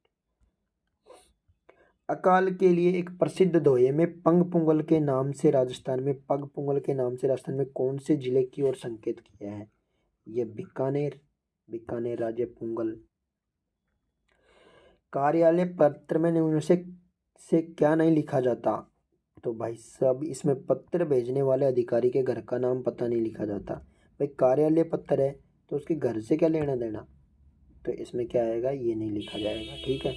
अकाल के लिए एक प्रसिद्ध दोहे में पंग पुंगल के नाम से राजस्थान में कौन से जिले की ओर संकेत किया है? ये बीकानेर। बीकानेर राज्य पुंगल। कार्यालय पत्र में निम्न से क्या नहीं लिखा जाता? तो भाई साहब इसमें पत्र भेजने वाले अधिकारी के घर का नाम पता नहीं लिखा जाता। भाई कार्यालय पत्र है तो उसके घर से क्या लेना देना? तो इसमें क्या आएगा? ये नहीं लिखा जाएगा। ठीक है,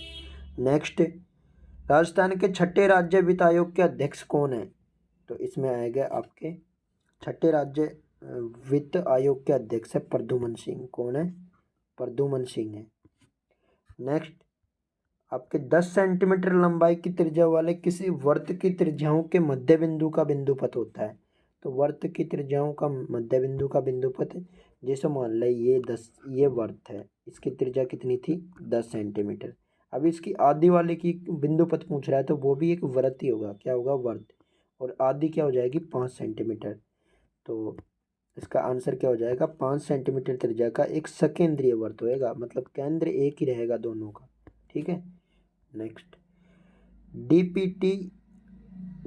नेक्स्ट, राजस्थान के छठे राज्य वित्त आयोग के अध्यक्ष कौन है? तो इसमें आएगा आपके छठे राज्य वित्त आयोग के अध्यक्ष है प्रद्युमन सिंह। कौन है? प्रद्युमन सिंह है। नेक्स्ट, आपके 10 सेंटीमीटर लंबाई की त्रिज्या वाले किसी वर्त की त्रिज्याओं के मध्य बिंदु का बिंदुपथ होता है। तो वर्त की त्रिज्याओं का मध्य बिंदु का बिंदुपथ, जैसे मान लें ये वर्त है, इसकी त्रिज्या कितनी थी? 10 सेंटीमीटर। अब इसकी आधी वाले की बिंदुपथ पूछ रहा है तो वो भी एक वर्त ही होगा। क्या होगा? वर्त। और आधी क्या हो जाएगी? 5 सेंटीमीटर। तो इसका आंसर क्या हो जाएगा? 5 सेंटीमीटर त्रिज्या का एक सकेंद्रीय वर्त होएगा, मतलब केंद्र एक ही रहेगा दोनों का। ठीक है, नेक्स्ट,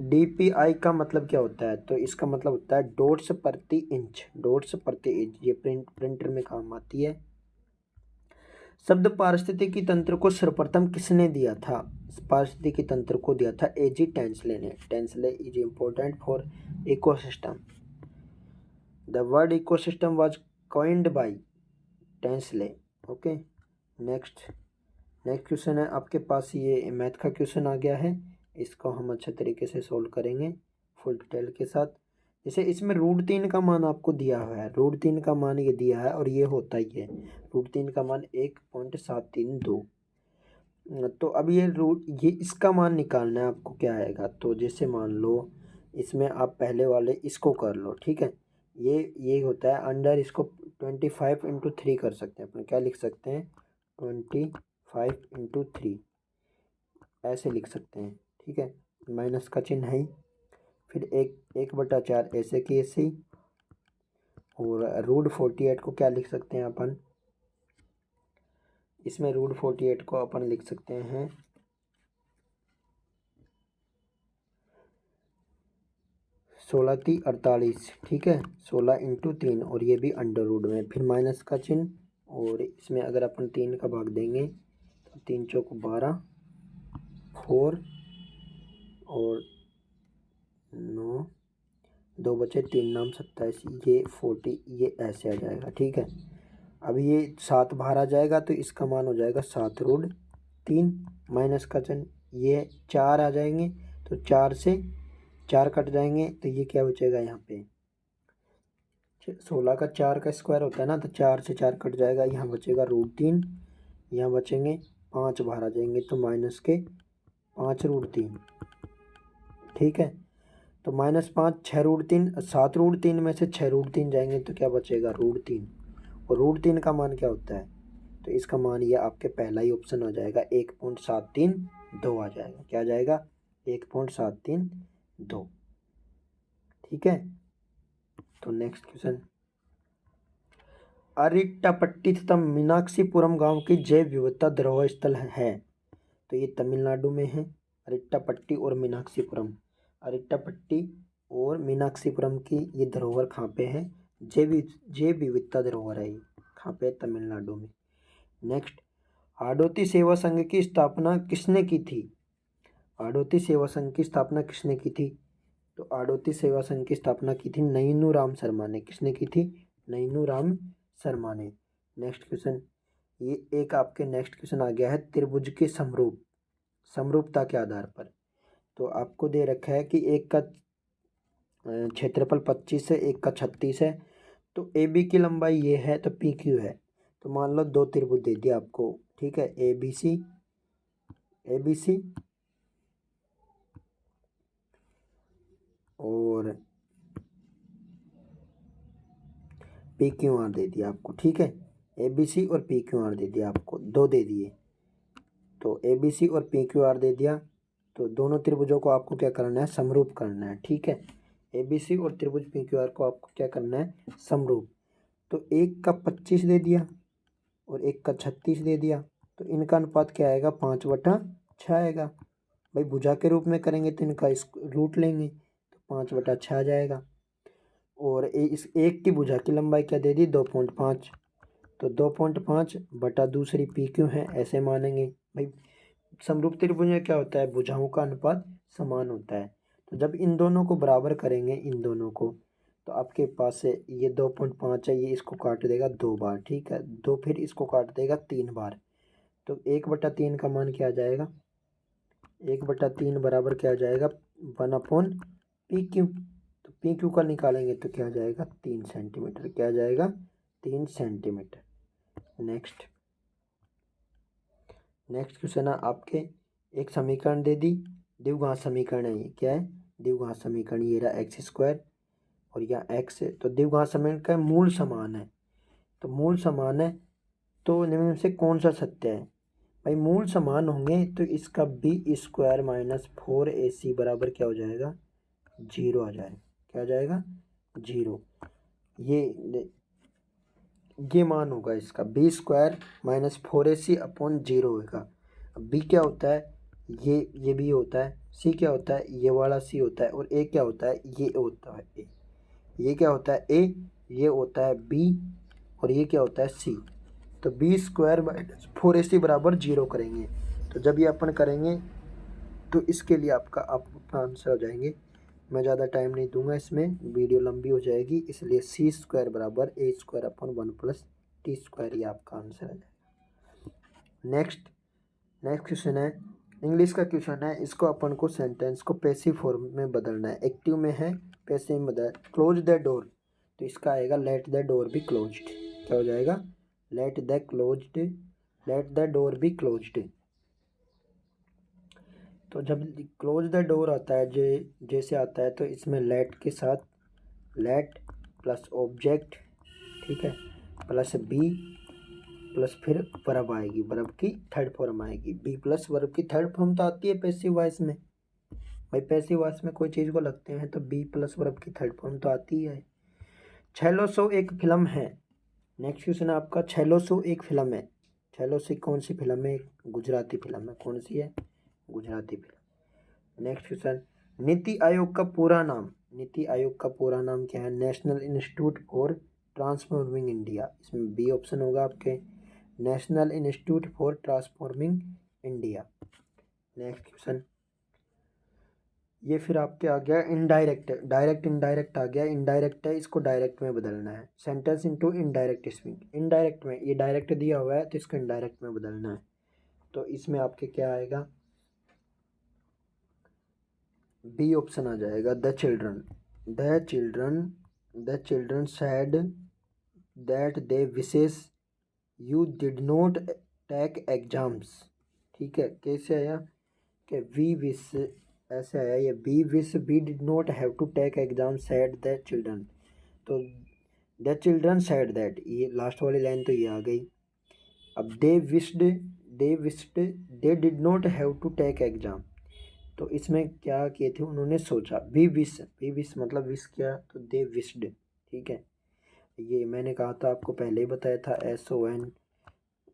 DPI का मतलब क्या होता है? तो इसका मतलब होता है डॉट्स प्रति इंच। डॉट्स प्रति इंच, ये प्रिंटर में काम आती है। शब्द पारिस्थितिकी तंत्र को सर्वप्रथम किसने दिया था? पारिस्थितिकी तंत्र को दिया था A.G. टेंसले ने। Tansley is important for ecosystem. The word ecosystem was coined bye Tansley. Okay, next question है आपके पास, ये मैथ का क्वेश्चन आ गया है। इसको हम अच्छे तरीके से सोल्व करेंगे फुल डिटेल के साथ। जैसे इसमें √3 का मान आपको दिया हुआ है, √3 का मान ये दिया है और ये होता ही है, √3 का मान 1.732। तो अब ये इसका मान निकालना है आपको। क्या आएगा? तो जैसे मान लो इसमें आप पहले वाले इसको कर लो। ठीक है, ये होता है अंडर, इसको 25 × 3 कर सकते हैं अपन। क्या लिख सकते हैं? 25 × 3 ऐसे लिख सकते हैं। ठीक है, माइनस का चिन्ह है ही। फिर 1/4 ऐसे की ऐसे ही। और √48 को क्या लिख सकते हैं अपन? इसमें √48 को अपन लिख सकते हैं 16×3 = 48। ठीक है, 16 × 3, और ये भी अंडर रूट में, फिर माइनस का चिन्ह। और इसमें अगर अपन 3 का भाग देंगे तो 3 चौक 12, 4 और 9, 2 बचे, 3 नाम 27, ये 40, ये ऐसे आ जाएगा। ठीक है, अब ये 7 बाहर आ जाएगा तो इसका मान हो जाएगा 7√3, माइनस का चिन्ह, ये 4 आ जाएंगे तो 4 से 4 कट जाएंगे तो ये क्या बचेगा? यहाँ पे 16 का 4 का स्क्वायर होता है ना, तो 4 से 4 कट जाएगा, यहाँ बचेगा √3, यहाँ बचेंगे 5 बाहर आ जाएंगे तो माइनस के 5√3। ठीक है, तो -5, 6√3, 7√3 में से 6√3 जाएंगे तो क्या बचेगा? √3। और √3 का मान क्या होता है? तो इसका मान ये आपके पहला ही ऑप्शन आ जाएगा, 1.732 आ जाएगा। क्या आ जाएगा? 1.732। ठीक है, तो नेक्स्ट क्वेश्चन, अरिट्टापट्टी तथा मीनाक्षीपुरम गांव की जैव विविधता धरोहर स्थल है। तो ये तमिलनाडु में है, अरिट्टापट्टी और मीनाक्षीपुरम। अरिट्टापट्टी और मीनाक्षीपुरम की ये धरोहर कहाँ पे है? जैव विविधता धरोहर है ये। कहाँ पे? तमिलनाडु में। नेक्स्ट, हाड़ौती सेवा संघ की स्थापना किसने की थी? हाड़ौती सेवा संघ की स्थापना किसने की थी? तो हाड़ौती सेवा संघ की स्थापना की थी नैनूराम शर्मा ने। किसने की थी? नैनूराम शर्मा ने। नेक्स्ट क्वेश्चन, ये एक आपके नेक्स्ट क्वेश्चन आ गया है, त्रिभुज के समरूपता के आधार पर। तो आपको दे रखा है कि एक का क्षेत्रफल 25 है, एक का 36 है, तो AB की लंबाई ये है तो PQ है। तो मान लो 2 त्रिभुज दे दिया आपको। ठीक है, ABC और पी क्यू आर दे दिया आपको, ठीक है। ए बी सी और पी क्यू आर दे दिया आपको, दो दे दिए। तो ए बी सी और पी क्यू आर दे दिया, तो दोनों त्रिभुजों को आपको क्या करना है, समरूप करना है, ठीक है। ए बी सी और त्रिभुज पी क्यू आर को आपको क्या करना है, समरूप। तो एक का 25 दे दिया और एक का 36 दे दिया, तो इनका अनुपात क्या आएगा, 5/6 आएगा। भाई भुजा के रूप में करेंगे तो इनका इस रूट लेंगे, तो 5/6 आ जाएगा। और इस एक की भुजा की लंबाई क्या दे दी, 2.5, तो 2.5 बटा दूसरी पी क्यू है, ऐसे मानेंगे। भाई समरूप त्रिभुज में क्या होता है, भुजाओं का अनुपात समान होता है। तो जब इन दोनों को बराबर करेंगे, इन दोनों को, तो आपके पास से ये 2.5 है, ये इसको काट देगा 2 बार, ठीक है। दो फिर इसको काट देगा 3 बार, तो 1/3 का मान क्या आ जाएगा, 1/3 बराबर क्या आ जाएगा, 1/पी क्यू। तो पी क्यू का निकालेंगे तो क्या आ जाएगा, 3 सेंटीमीटर, क्या आ जाएगा, 3 सेंटीमीटर। नेक्स्ट क्वेश्चन है आपके, एक समीकरण दे दी, द्विघात समीकरण है, ये क्या है, द्विघात समीकरण। ये रहा x² और यहाँ x है, तो द्विघात समीकरण का मूल समान है। तो मूल समान है तो निम्न में से कौन सा सत्य है। भाई मूल समान होंगे तो इसका b² - 4ac बराबर क्या हो जाएगा, 0 आ जाएगा। क्या आ जाएगा, 0। ये मान होगा इसका, b² - 4ac अपॉन 0 होगा। अब b क्या होता है, ये b होता है, c क्या होता है, ये वाला c होता है, और a क्या होता है, ये होता है a। ये क्या होता है a, ये होता है b, और ये क्या होता है c। तो b² - 4ac बराबर 0 करेंगे। तो जब ये अपन करेंगे तो इसके लिए आप अपना आंसर हो जाएंगे। मैं ज़्यादा टाइम नहीं दूंगा, इसमें वीडियो लंबी हो जाएगी, इसलिए c² बराबर a² अपॉन 1 + t², ये आपका आंसर आ जाएगा। नेक्स्ट क्वेश्चन है, इंग्लिश का क्वेश्चन है। इसको अपन को सेंटेंस को पैसिव फॉर्म में बदलना है, एक्टिव में है, पैसिव में बदल, क्लोज द डोर, तो इसका आएगा let the door be closed. क्या हो जाएगा, let the door be closed. तो जब क्लोज द डोर आता है, जैसे आता है, तो इसमें लेट के साथ लेट प्लस ऑब्जेक्ट, ठीक है, प्लस बी प्लस फिर वर्ब आएगी, वर्ब की थर्ड फॉर्म आएगी। बी प्लस वर्ब की थर्ड फॉर्म तो आती है पैसिव वॉइस में। भाई पैसिव वॉइस में कोई चीज़ को लगते हैं तो बी प्लस वर्ब की थर्ड फॉर्म तो आती है। छेलो सो एक फिल्म है। नेक्स्ट क्वेश्चन है आपका, छेलो सो एक फिल्म है। छेलो सो कौन सी फिल्म है, गुजराती फिल्म है। कौन सी है, Gujarati film. Next question, NITI Aayog का पूरा नाम, नीति आयोग का पूरा नाम क्या है, national institute for transforming India. इसमें बी ऑप्शन होगा आपके, national institute for transforming India. Next question, ये फिर आपके आ गया इनडायरेक्ट, डायरेक्ट इनडायरेक्ट आ गया, इनडायरेक्ट है, इसको डायरेक्ट में बदलना है। Sentence into indirect speaking, indirect में, ये डायरेक्ट दिया हुआ है तो इसको इनडायरेक्ट में बदलना है। तो इसमें आपके क्या आएगा, बी ऑप्शन आ जाएगा, the children said that they wishes you did not take exams. ठीक है, कैसे आया कि वी विश, ऐसे आया ये, B wish we did not have to take exam said the children. तो द चिल्ड्रन सैड दैट, ये लास्ट वाली लाइन तो ये आ गई। अब they wished they did not have to take exam, तो इसमें क्या किए थे, उन्होंने सोचा। वी विश मतलब विश किया, तो दे विश्ड, ठीक है। ये मैंने कहा था आपको, पहले ही बताया था, SON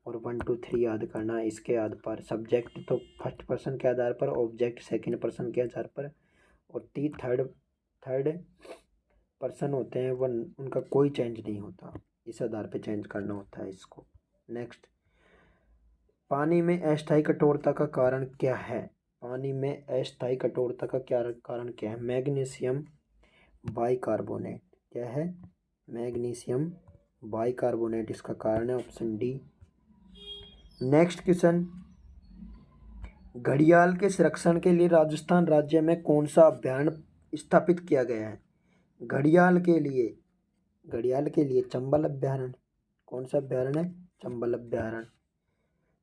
और 1 2 3 याद करना। इसके आधार पर सब्जेक्ट तो फर्स्ट पर्सन के आधार पर, ऑब्जेक्ट सेकंड पर्सन के आधार पर, और थर्ड पर्सन होते हैं, वन उनका कोई चेंज नहीं होता, इस आधार पे चेंज करना होता है इसको। नेक्स्ट, पानी में अस्थायी कठोरता का कारण क्या है। पानी में अस्थायी कठोरता का क्या कारण क्या है, मैग्नीशियम बाइकार्बोनेट। क्या है, मैग्नीशियम बाइकार्बोनेट इसका कारण है, ऑप्शन डी। नेक्स्ट क्वेश्चन, घड़ियाल के संरक्षण के लिए राजस्थान राज्य में कौन सा अभ्यारण्य स्थापित किया गया है। घड़ियाल के लिए चंबल अभ्यारण्य। कौन सा अभ्यारण्य है, चंबल अभ्यारण्य।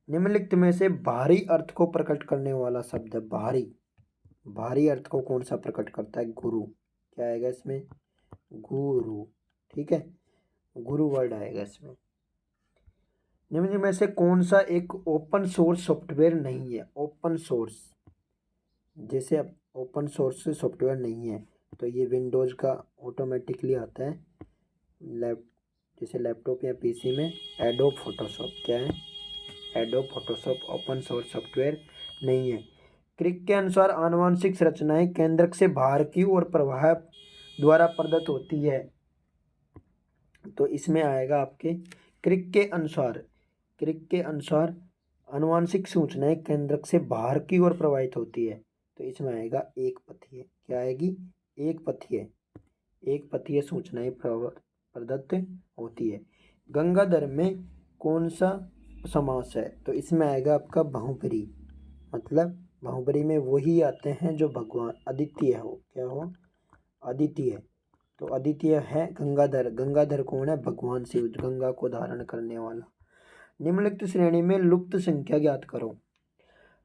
निम्नलिखित में से भारी अर्थ को प्रकट करने वाला शब्द है, भारी अर्थ को कौन सा प्रकट करता है, गुरु। क्या आएगा इसमें, गुरु। ठीक है, गुरु वर्ड आएगा इसमें। निम्न में से कौन सा एक ओपन सोर्स सॉफ्टवेयर नहीं है? ओपन सोर्स, जैसे अब ओपन सोर्स सॉफ्टवेयर नहीं है तो ये विंडोज़ का ऑटोमेटिकली आता है, जैसे लैपटॉप या पीसी में एडोब फोटोशॉप। क्या है? Adobe Photoshop open source software नहीं है। क्रिक के अनुसार आनुवंशिक संरचनाएं केंद्रक से बाहर की ओर प्रवाह द्वारा प्रदत्त होती है। तो इसमें आएगा आपके क्रिक के अनुसार आनुवंशिक सूचनाएं केंद्रक से बाहर की ओर प्रवाहित होती है। तो इसमें आएगा एक पथीय। क्या आएगी? एक पथीय सूचनाएं प्रदत्त होती है। गंगाधर में कौन सा समास है? तो इसमें आएगा आपका बहुब्री, मतलब बहुब्री में वही आते हैं जो भगवान अद्वितीय हो। क्या हो? अद्वितीय। तो अद्वितीय है गंगाधर। गंगाधर कौन है? भगवान शिव, गंगा को धारण करने वाला। निम्नलिखित श्रेणी में लुप्त संख्या ज्ञात करो।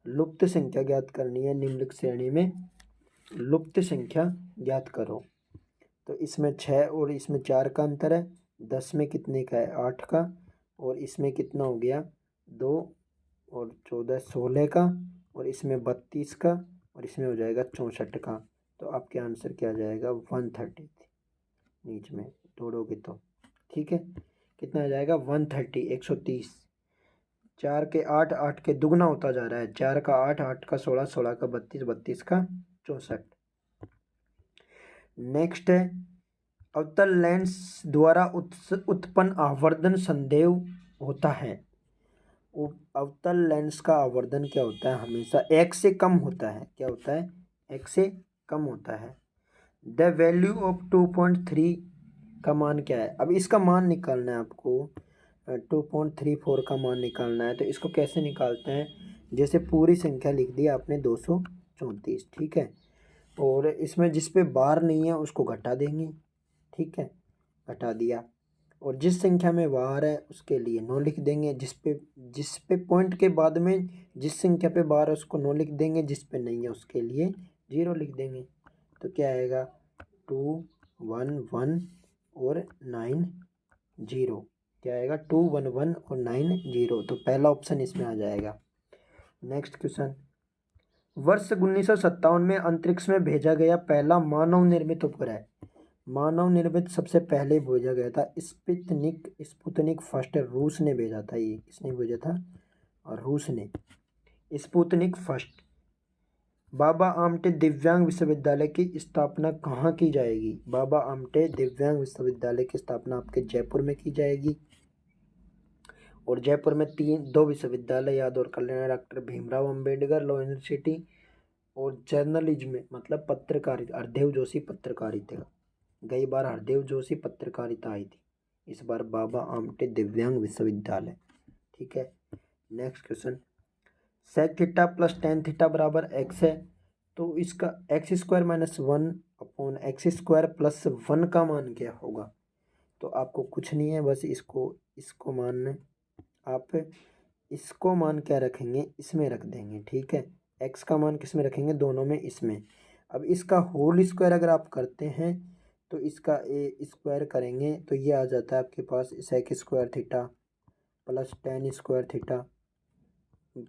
लुप्त संख्या ज्ञात करनी है। निम्नलिखित श्रेणी में लुप्त संख्या ज्ञात करो। तो इसमें 6 और इसमें 4 का अंतर है। 10 में कितने का है? 8 का। और इसमें कितना हो गया? 2 और 14 16 का। और इसमें 32 का। और इसमें हो जाएगा 64 का। तो आपके आंसर क्या आ जाएगा? 130 नीच में तोड़ोगे तो। ठीक है, कितना आ जाएगा? 130, 130। 4 के 8, 8 के दुगना होता जा रहा है। 4 का 8, 8 का 16, 16 का 32, 32 का 64। नेक्स्ट है अवतल लेंस द्वारा उत्पन्न आवर्धन संदेव होता है। अवतल लेंस का आवर्धन क्या होता है? हमेशा 1 से कम होता है। क्या होता है? 1 से कम होता है। द वैल्यू ऑफ 2.3 का मान क्या है? अब इसका मान निकालना है आपको। 2.34 का मान निकालना है। तो इसको कैसे निकालते हैं? जैसे पूरी संख्या लिख दी आपने 234। ठीक है, और इसमें जिस पे बार नहीं है उसको घटा देंगे। ठीक है, घटा दिया। और जिस संख्या में बार है उसके लिए 9 लिख देंगे। जिस पे पॉइंट के बाद में जिस संख्या पे बार है उसको 9 लिख देंगे। जिस पे नहीं है उसके लिए 0 लिख देंगे। तो क्या आएगा? 2 1 1 और 9 0। क्या आएगा? 2 1 1 और 9 0। तो पहला ऑप्शन इसमें आ जाएगा। नेक्स्ट क्वेश्चन, वर्ष 1957 में अंतरिक्ष में भेजा गया पहला मानव निर्मित उपग्रह। मानव निर्मित सबसे पहले भेजा गया था स्पुतनिक फर्स्ट। रूस ने भेजा था। ये किसने भेजा था? और रूस ने। Sputnik first. बाबा आमटे दिव्यांग विश्वविद्यालय की स्थापना कहाँ की जाएगी? बाबा आमटे दिव्यांग विश्वविद्यालय की स्थापना आपके जयपुर में की जाएगी। और जयपुर में 2 विश्वविद्यालय याद और कर लेना। Doctor Bhimrao Ambedkar law university और जर्नलिज्म मतलब पत्रकारिता हरदेव जोशी पत्रकारिता। गई बार हरदेव जोशी पत्रकारिता आई थी, इस बार बाबा आमटे दिव्यांग विश्वविद्यालय। ठीक है, next question, sec theta plus tan theta बराबर एक्स है। तो इसका x square minus 1 upon x square plus 1 का मान क्या होगा? तो आपको कुछ नहीं है, बस इसको मान आप इसको मान क्या रखेंगे? इसमें रख देंगे। ठीक है, एक्स का मान किस में रखेंगे? दोनों में, इसमें। अब इसका होल स्क्वायर अगर आप करते हैं तो इसका ए स्क्वायर करेंगे तो ये आ जाता है आपके पास sec square theta plus tan square theta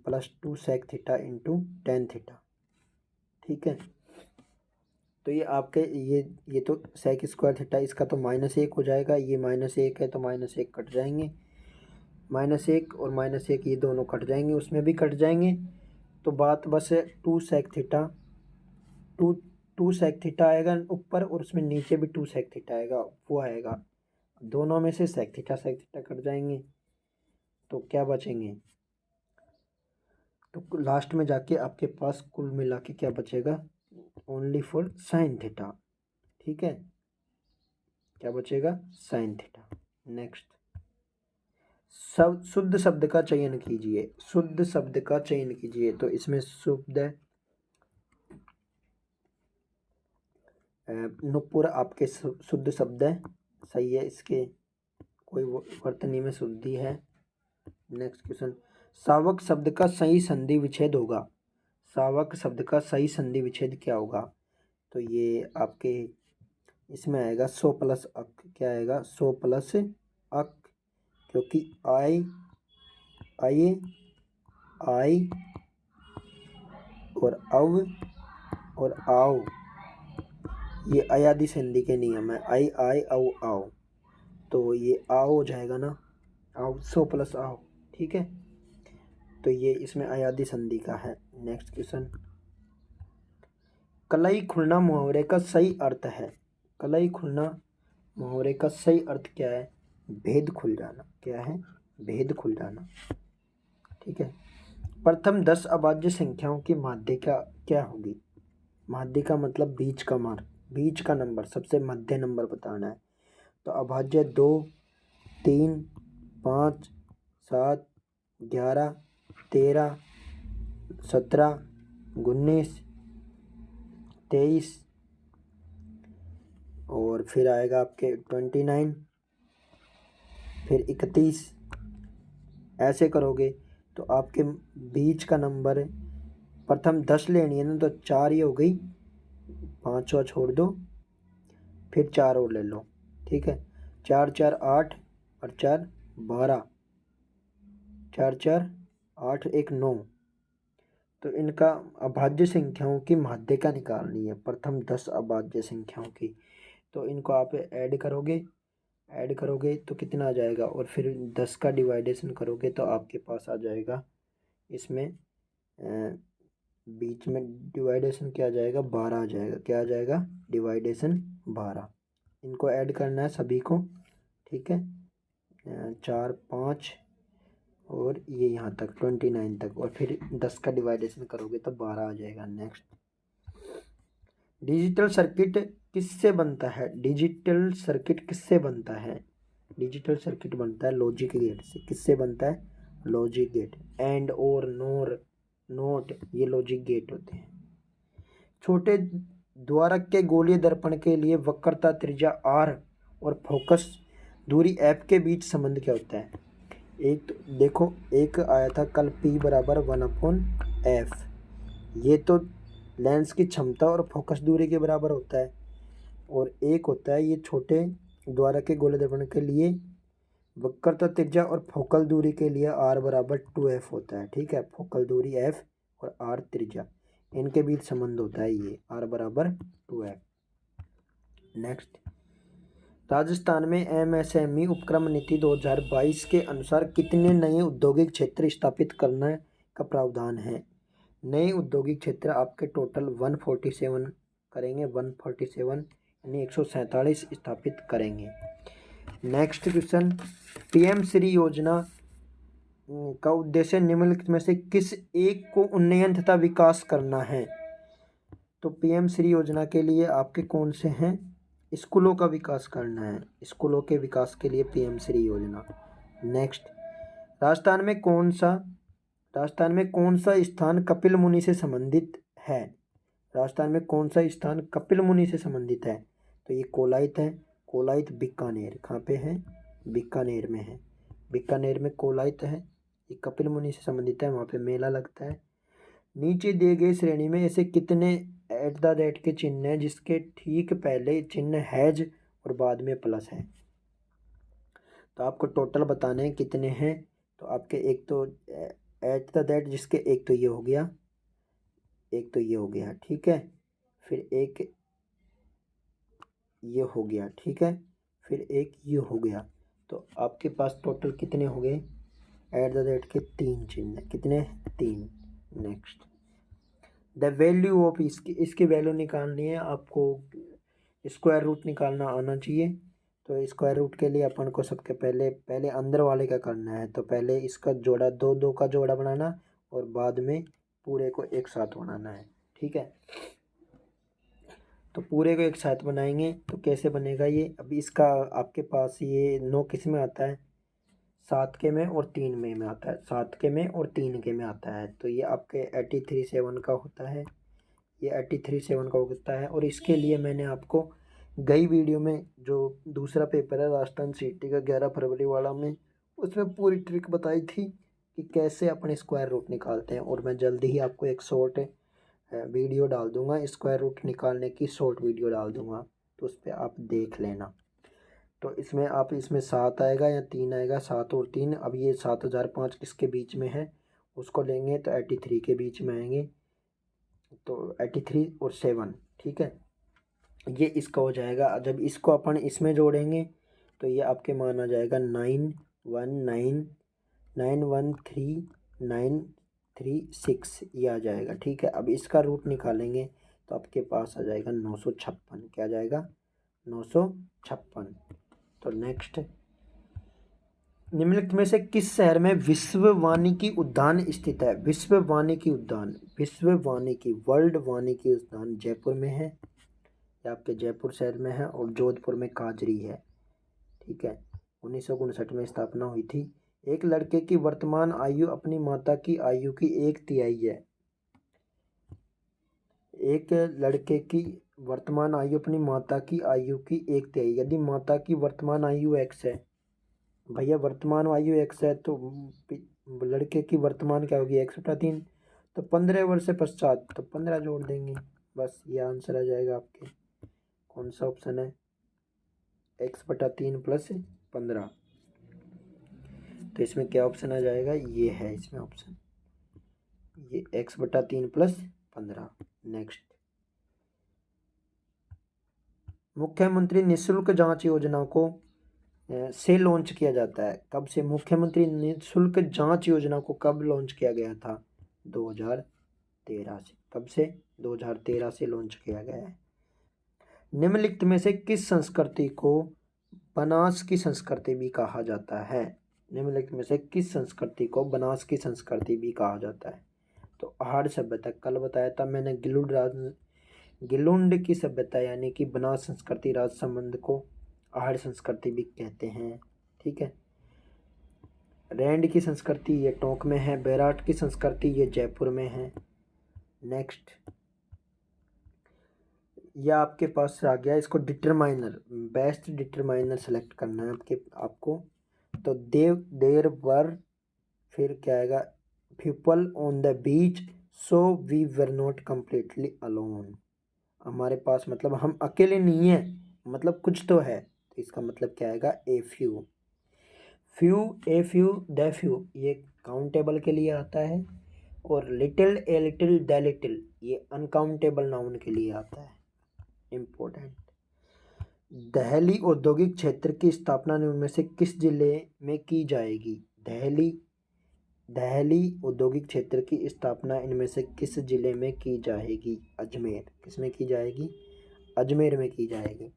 plus 2 sec theta into tan theta. ठीक है, तो ये आपके ये तो सेक स्क्वायर थीटा, इसका तो -1 हो जाएगा। ये -1 है तो -1 कट जाएंगे। -1 और -1 ये दोनों कट जाएंगे, उसमें भी कट जाएंगे। तो बात बस है 2 सेक थीटा 2 सेक थीटा आएगा ऊपर और उसमें नीचे भी 2 सेक थीटा आएगा, वो आएगा। दोनों में से सेक थीटा कट जाएंगे तो क्या बचेंगे? तो लास्ट में जाके आपके पास कुल मिला के क्या बचेगा? Only for sine theta. ठीक है, क्या बचेगा? Sine theta. नेक्स्ट, शुद्ध शब्द का चयन कीजिए। शुद्ध शब्द का चयन कीजिए। तो इसमें शुद्ध नुपुर आपके शुद्ध शब्द है, सही है, इसके कोई वर्तनी में शुद्धि है। नेक्स्ट क्वेश्चन, शावक शब्द का सही संधि विच्छेद होगा। शावक शब्द का सही संधि विच्छेद क्या होगा? तो ये आपके इसमें आएगा 100 प्लस अक। क्या आएगा? 100 प्लस अक, क्योंकि आई आइए आई और अव और आओ ये अयादी संधि के नियम है। आई आई औ आओ, तो ये आओ हो जाएगा ना, आओ 100 प्लस आओ। ठीक है, तो ये इसमें अयादी संधि का है। नेक्स्ट क्वेश्चन, कलाई खुलना मुहावरे का सही अर्थ है। कलाई खुलना मुहावरे का सही अर्थ क्या है? भेद खुल जाना। क्या है? भेद खुल जाना। ठीक है, प्रथम 10 अभाज्य संख्याओं की माध्यिका क्या होगी? माध्यिका मतलब बीच का मार्क, बीच का नंबर, सबसे मध्य नंबर बताना है। तो अभाज्य 2, 3, 5, 7, 11, 13, 17, 19, 23 और फिर आएगा आपके 29, फिर 31। ऐसे करोगे तो आपके बीच का नंबर प्रथम 10 लेनी है ना, तो 4 ही हो गई, 5वां छोड़ दो, फिर 4 और ले लो। ठीक है, 4 4 8 और 4 12, 4 4 8 1 9। तो इनका अभाज्य संख्याओं की माध्यिका निकालनी है, प्रथम 10 अभाज्य संख्याओं की। तो इनको आप ऐड करोगे तो कितना आ जाएगा, और फिर 10 का डिवाइडेशन करोगे तो आपके पास आ जाएगा इसमें बीच में डिवाइडेशन क्या आ जाएगा? 12 आ जाएगा। क्या आ जाएगा? डिवाइडेशन 12। इनको ऐड करना है सभी को। ठीक है, 4 5 और ये यहाँ तक 29 तक, और फिर 10 का डिवाइडेशन करोगे तो 12 आ जाएगा। नेक्स्ट, डिजिटल सर्किट किससे बनता है? डिजिटल सर्किट किससे बनता है? डिजिटल सर्किट बनता है लॉजिक गेट से। किससे बनता है? Logic gate. एंड और नोर नोट ये लॉजिक गेट होते हैं। छोटे द्वारक के गोलीय दर्पण के लिए वक्रता त्रिज्या r और फोकस दूरी f के बीच संबंध क्या होता है? एक तो देखो, एक आया था कल P बराबर 1/f, ये तो लेंस की क्षमता और फोकस दूरी के बराबर होता है। और एक होता है ये छोटे द्वारक के गोलीय दर्पण के लिए वक्रता त्रिज्या और फोकल दूरी के लिए r बराबर 2f होता है। ठीक है, फोकल दूरी f और r त्रिज्या, इनके बीच संबंध होता है ये r बराबर 2f। नेक्स्ट, राजस्थान में MSME उपक्रम नीति 2022 के अनुसार कितने नए औद्योगिक क्षेत्र स्थापित करने का प्रावधान है? नए औद्योगिक क्षेत्र आपके टोटल 147 करेंगे, 147 यानी 147 स्थापित करेंगे। नेक्स्ट क्वेश्चन, PM श्री योजना का उद्देश्य निम्नलिखित में से किस एक को उन्नयन तथा विकास करना है? तो PM श्री योजना के लिए आपके कौन से हैं? स्कूलों का विकास करना है, स्कूलों के विकास के लिए PM श्री योजना। नेक्स्ट, राजस्थान में कौन सा स्थान कपिल मुनि से संबंधित है? राजस्थान में कौन सा स्थान कपिल मुनि से संबंधित है? तो ये कोलायत है। कोलायत बीकानेर, कहाँ पे है? बीकानेर में है। बीकानेर में कोलायत है, ये कपिल मुनि से संबंधित है, वहाँ पे मेला लगता है। नीचे दिए गए श्रेणी में ऐसे कितने @ के चिन्ह हैं जिसके ठीक पहले चिन्ह हैज और बाद में प्लस है? तो आपको टोटल बताने हैं कितने हैं। तो आपके एक तो @ जिसके एक तो ये हो गया, एक तो ये हो गया। ठीक है, फिर एक ये हो गया। ठीक है, फिर एक ये हो गया। तो आपके पास टोटल कितने हो गए? @ के 3 चिन्ह, कितने? 3। नेक्स्ट, द वैल्यू ऑफ इसकी वैल्यू निकालनी है आपको, स्क्वायर रूट निकालना आना चाहिए। तो स्क्वायर रूट के लिए अपन को सबके पहले अंदर वाले का करना है। तो पहले इसका जोड़ा 2 2 का जोड़ा बनाना और बाद में पूरे को एक साथ बनाना है। ठीक है, तो पूरे को एक साथ बनाएंगे तो कैसे बनेगा ये? अभी इसका आपके पास ये 9 किस में आता है? 7 के में और 3 में आता है, 7 के में और 3 के में आता है। तो ये आपके 83/7 का होता है, ये 83/7 का होता है। और इसके लिए मैंने आपको गई वीडियो में जो दूसरा पेपर है राजस्थान CT का 11 फरवरी वाला में, उसमें पूरी ट्रिक बताई थी कि कैसे अपने स्क्वायर रूट निकालते हैं। और मैं जल्दी ही आपको एक शॉर्ट वीडियो डाल दूंगा, स्क्वायर रूट निकालने की शॉर्ट वीडियो डाल दूंगा। तो उस पर आप देख लेना। तो इसमें आप इसमें 7 आएगा या 3 आएगा, 7 और 3। अब ये 7005 किसके बीच में है, उसको लेंगे तो 83 के बीच में आएंगे, तो 83 और 7, ठीक है। ये इसका हो जाएगा। जब इसको अपन इसमें जोड़ेंगे तो ये आपके मान आ जाएगा 919913 ये आ जाएगा, ठीक है। अब इसका रूट निकालेंगे तो आपके पास आ जाएगा 956। क्या आ जाएगा, 956। तो नेक्स्ट, निम्नलिखित में से किस शहर में विश्व वानिकी उद्यान स्थित है। विश्व वानिकी उद्यान, विश्व वानिकी वर्ल्ड वानिकी उद्यान जयपुर में है, ये आपके जयपुर शहर में है, और जोधपुर में काजरी है, ठीक है। 1959 में स्थापना हुई थी। एक लड़के की वर्तमान आयु अपनी माता की आयु की 1/3 है। एक लड़के की वर्तमान आयु अपनी माता की आयु की 1/3। यदि माता की वर्तमान आयु x है, भैया वर्तमान आयु x है, तो लड़के की वर्तमान क्या होगी, x/3। तो 15 वर्ष से पश्चात तो 15 जोड़ देंगे, बस ये आंसर आ जाएगा आपके। कौन सा ऑप्शन है, x/3 + 15। तो इसमें क्या ऑप्शन आ जाएगा, ये है इसमें ऑप्शन, ये x/3 + 15। नेक्स्ट, मुख्यमंत्री निःशुल्क जांच योजना को से लॉन्च किया जाता है कब से। मुख्यमंत्री निःशुल्क जांच योजना को कब लॉन्च किया गया था, 2013 से। कब से, 2013 से लॉन्च किया गया है। निम्नलिखित में से किस संस्कृति को बनास की संस्कृति भी कहा जाता है। निम्नलिखित में से किस संस्कृति को बनास की संस्कृति भी कहा जाता है। तो आहड़ सभ्यता, कल बताया था मैंने, गिलुंड की सभ्यता यानी कि बनास संस्कृति राज संबंध को आहड़ संस्कृति भी कहते हैं, ठीक है। रैंड की संस्कृति ये टोंक में है, बैराट की संस्कृति ये जयपुर में है। नेक्स्ट, यह आपके पास आ गया, इसको डिटरमाइनर, बेस्ट डिटरमाइनर सेलेक्ट करना है आपको। तो देर वर, फिर क्या आएगा, people on the beach, so we were not completely alone. हमारे पास मतलब हम अकेले नहीं है, मतलब कुछ तो है, तो इसका मतलब क्या आएगा, a few. A few the few ये काउंटेबल के लिए आता है, और little a little the little ये अनकाउंटेबल नाउन के लिए आता है। इम्पोर्टेंट, दहली औद्योगिक क्षेत्र की स्थापना इनमें से किस जिले में की जाएगी। दहली औद्योगिक क्षेत्र की स्थापना इनमें से किस जिले में की जाएगी, अजमेर। किसमें की जाएगी, अजमेर में की जाएगी।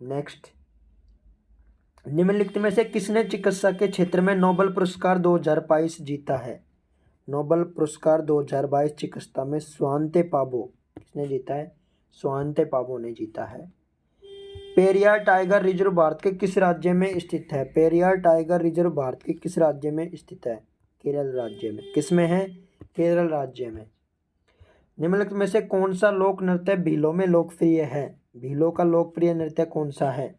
नेक्स्ट, निम्नलिखित में से किसने चिकित्सा के क्षेत्र में नोबेल पुरस्कार 2022 जीता है। नोबेल पुरस्कार 2022 चिकित्सा में स्वांते पाबो किसने जीता है, स्वांते पाबो ने जीता है। पेरियार टाइगर रिजर्व भारत के किस राज्य में स्थित है। पेरियार टाइगर रिजर्व भारत के किस राज्य में स्थित है, केरल राज्य में। किसमें है, केरल राज्य में। निम्नलिखित में से कौन सा लोक नृत्य भीलों में लोकप्रिय है। भीलों का लोकप्रिय नृत्य कौन सा है।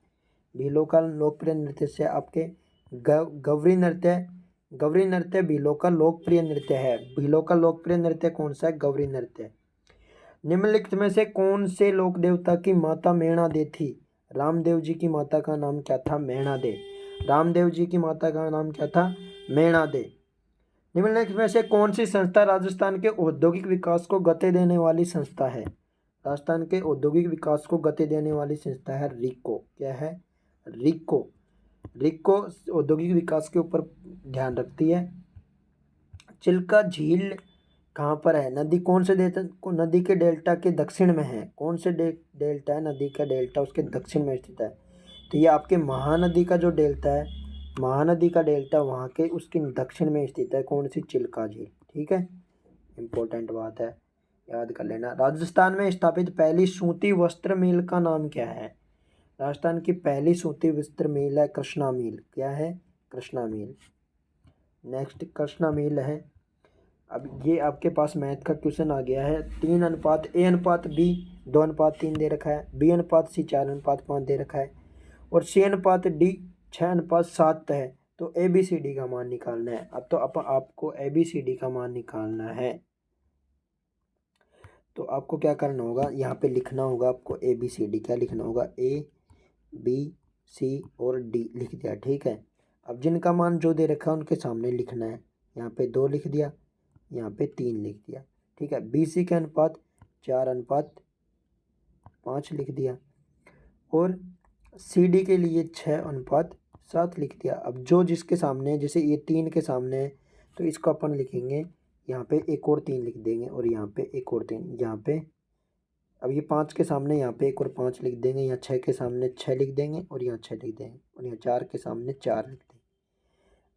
भीलों का लोकप्रिय नृत्य से आपके गवरी नृत्य भीलों का लोकप्रिय नृत्य है। भीलों का लोकप्रिय नृत्य कौन सा है, गवरी नृत्य। निम्नलिखित में से कौन से लोक देवता की माता मेणा दे थी। रामदेव जी की माता का नाम क्या था, मेणा दे। रामदेव जी की माता का नाम क्या था, मेणा दे। निम्नलिखित में से कौन सी संस्था राजस्थान के औद्योगिक विकास को गति देने वाली संस्था है। राजस्थान के औद्योगिक विकास को गति देने वाली संस्था है रिको। क्या है, रिको। रिको औद्योगिक विकास के ऊपर ध्यान रखती है। चिल्का झील कहाँ पर है, नदी कौन से नदी के डेल्टा के दक्षिण में है। कौन से डेल्टा है, नदी का डेल्टा उसके दक्षिण में स्थित है। तो ये आपके महानदी का जो डेल्टा है, महानदी का डेल्टा वहाँ के उसके दक्षिण में स्थित है। कौन सी, चिल्का झील, ठीक है। इम्पोर्टेंट बात है, याद कर लेना। राजस्थान में स्थापित पहली सूती वस्त्र मिल का नाम क्या है। राजस्थान की पहली सूती वस्त्र मिल है कृष्णा मिल। क्या है, कृष्णा मिल। नेक्स्ट, कृष्णा मिल है। अब ये आपके पास मैथ का क्वेश्चन आ गया है। 3:A:B 2:3 दे रखा है, B:C 4:5 दे रखा है, और C:D 6:7 है। तो ABCD का मान निकालना है। अब तो आपको ABCD का मान निकालना है। तो आपको क्या करना होगा, यहाँ पे लिखना होगा आपको ABCD। क्या लिखना होगा, ABC और D लिख दिया, ठीक है। अब जिनका मान जो दे रखा है उनके सामने लिखना है। यहाँ पे 2 लिख दिया, यहाँ पे 3 लिख दिया, ठीक है। BC के अनुपात 4:5 लिख दिया और CD के लिए 6:7 लिख दिया। अब जो जिसके सामने, जैसे ये 3 के सामने है तो इसको अपन लिखेंगे, यहाँ पे एक और 3 लिख देंगे और यहाँ पे एक और 3, यहाँ पे अब ये 5 के सामने यहाँ पे एक और 5 लिख देंगे, यहाँ 6 के सामने 6 लिख देंगे और यहाँ 6 लिख देंगे और यहाँ 4 के सामने 4 लिख देंगे।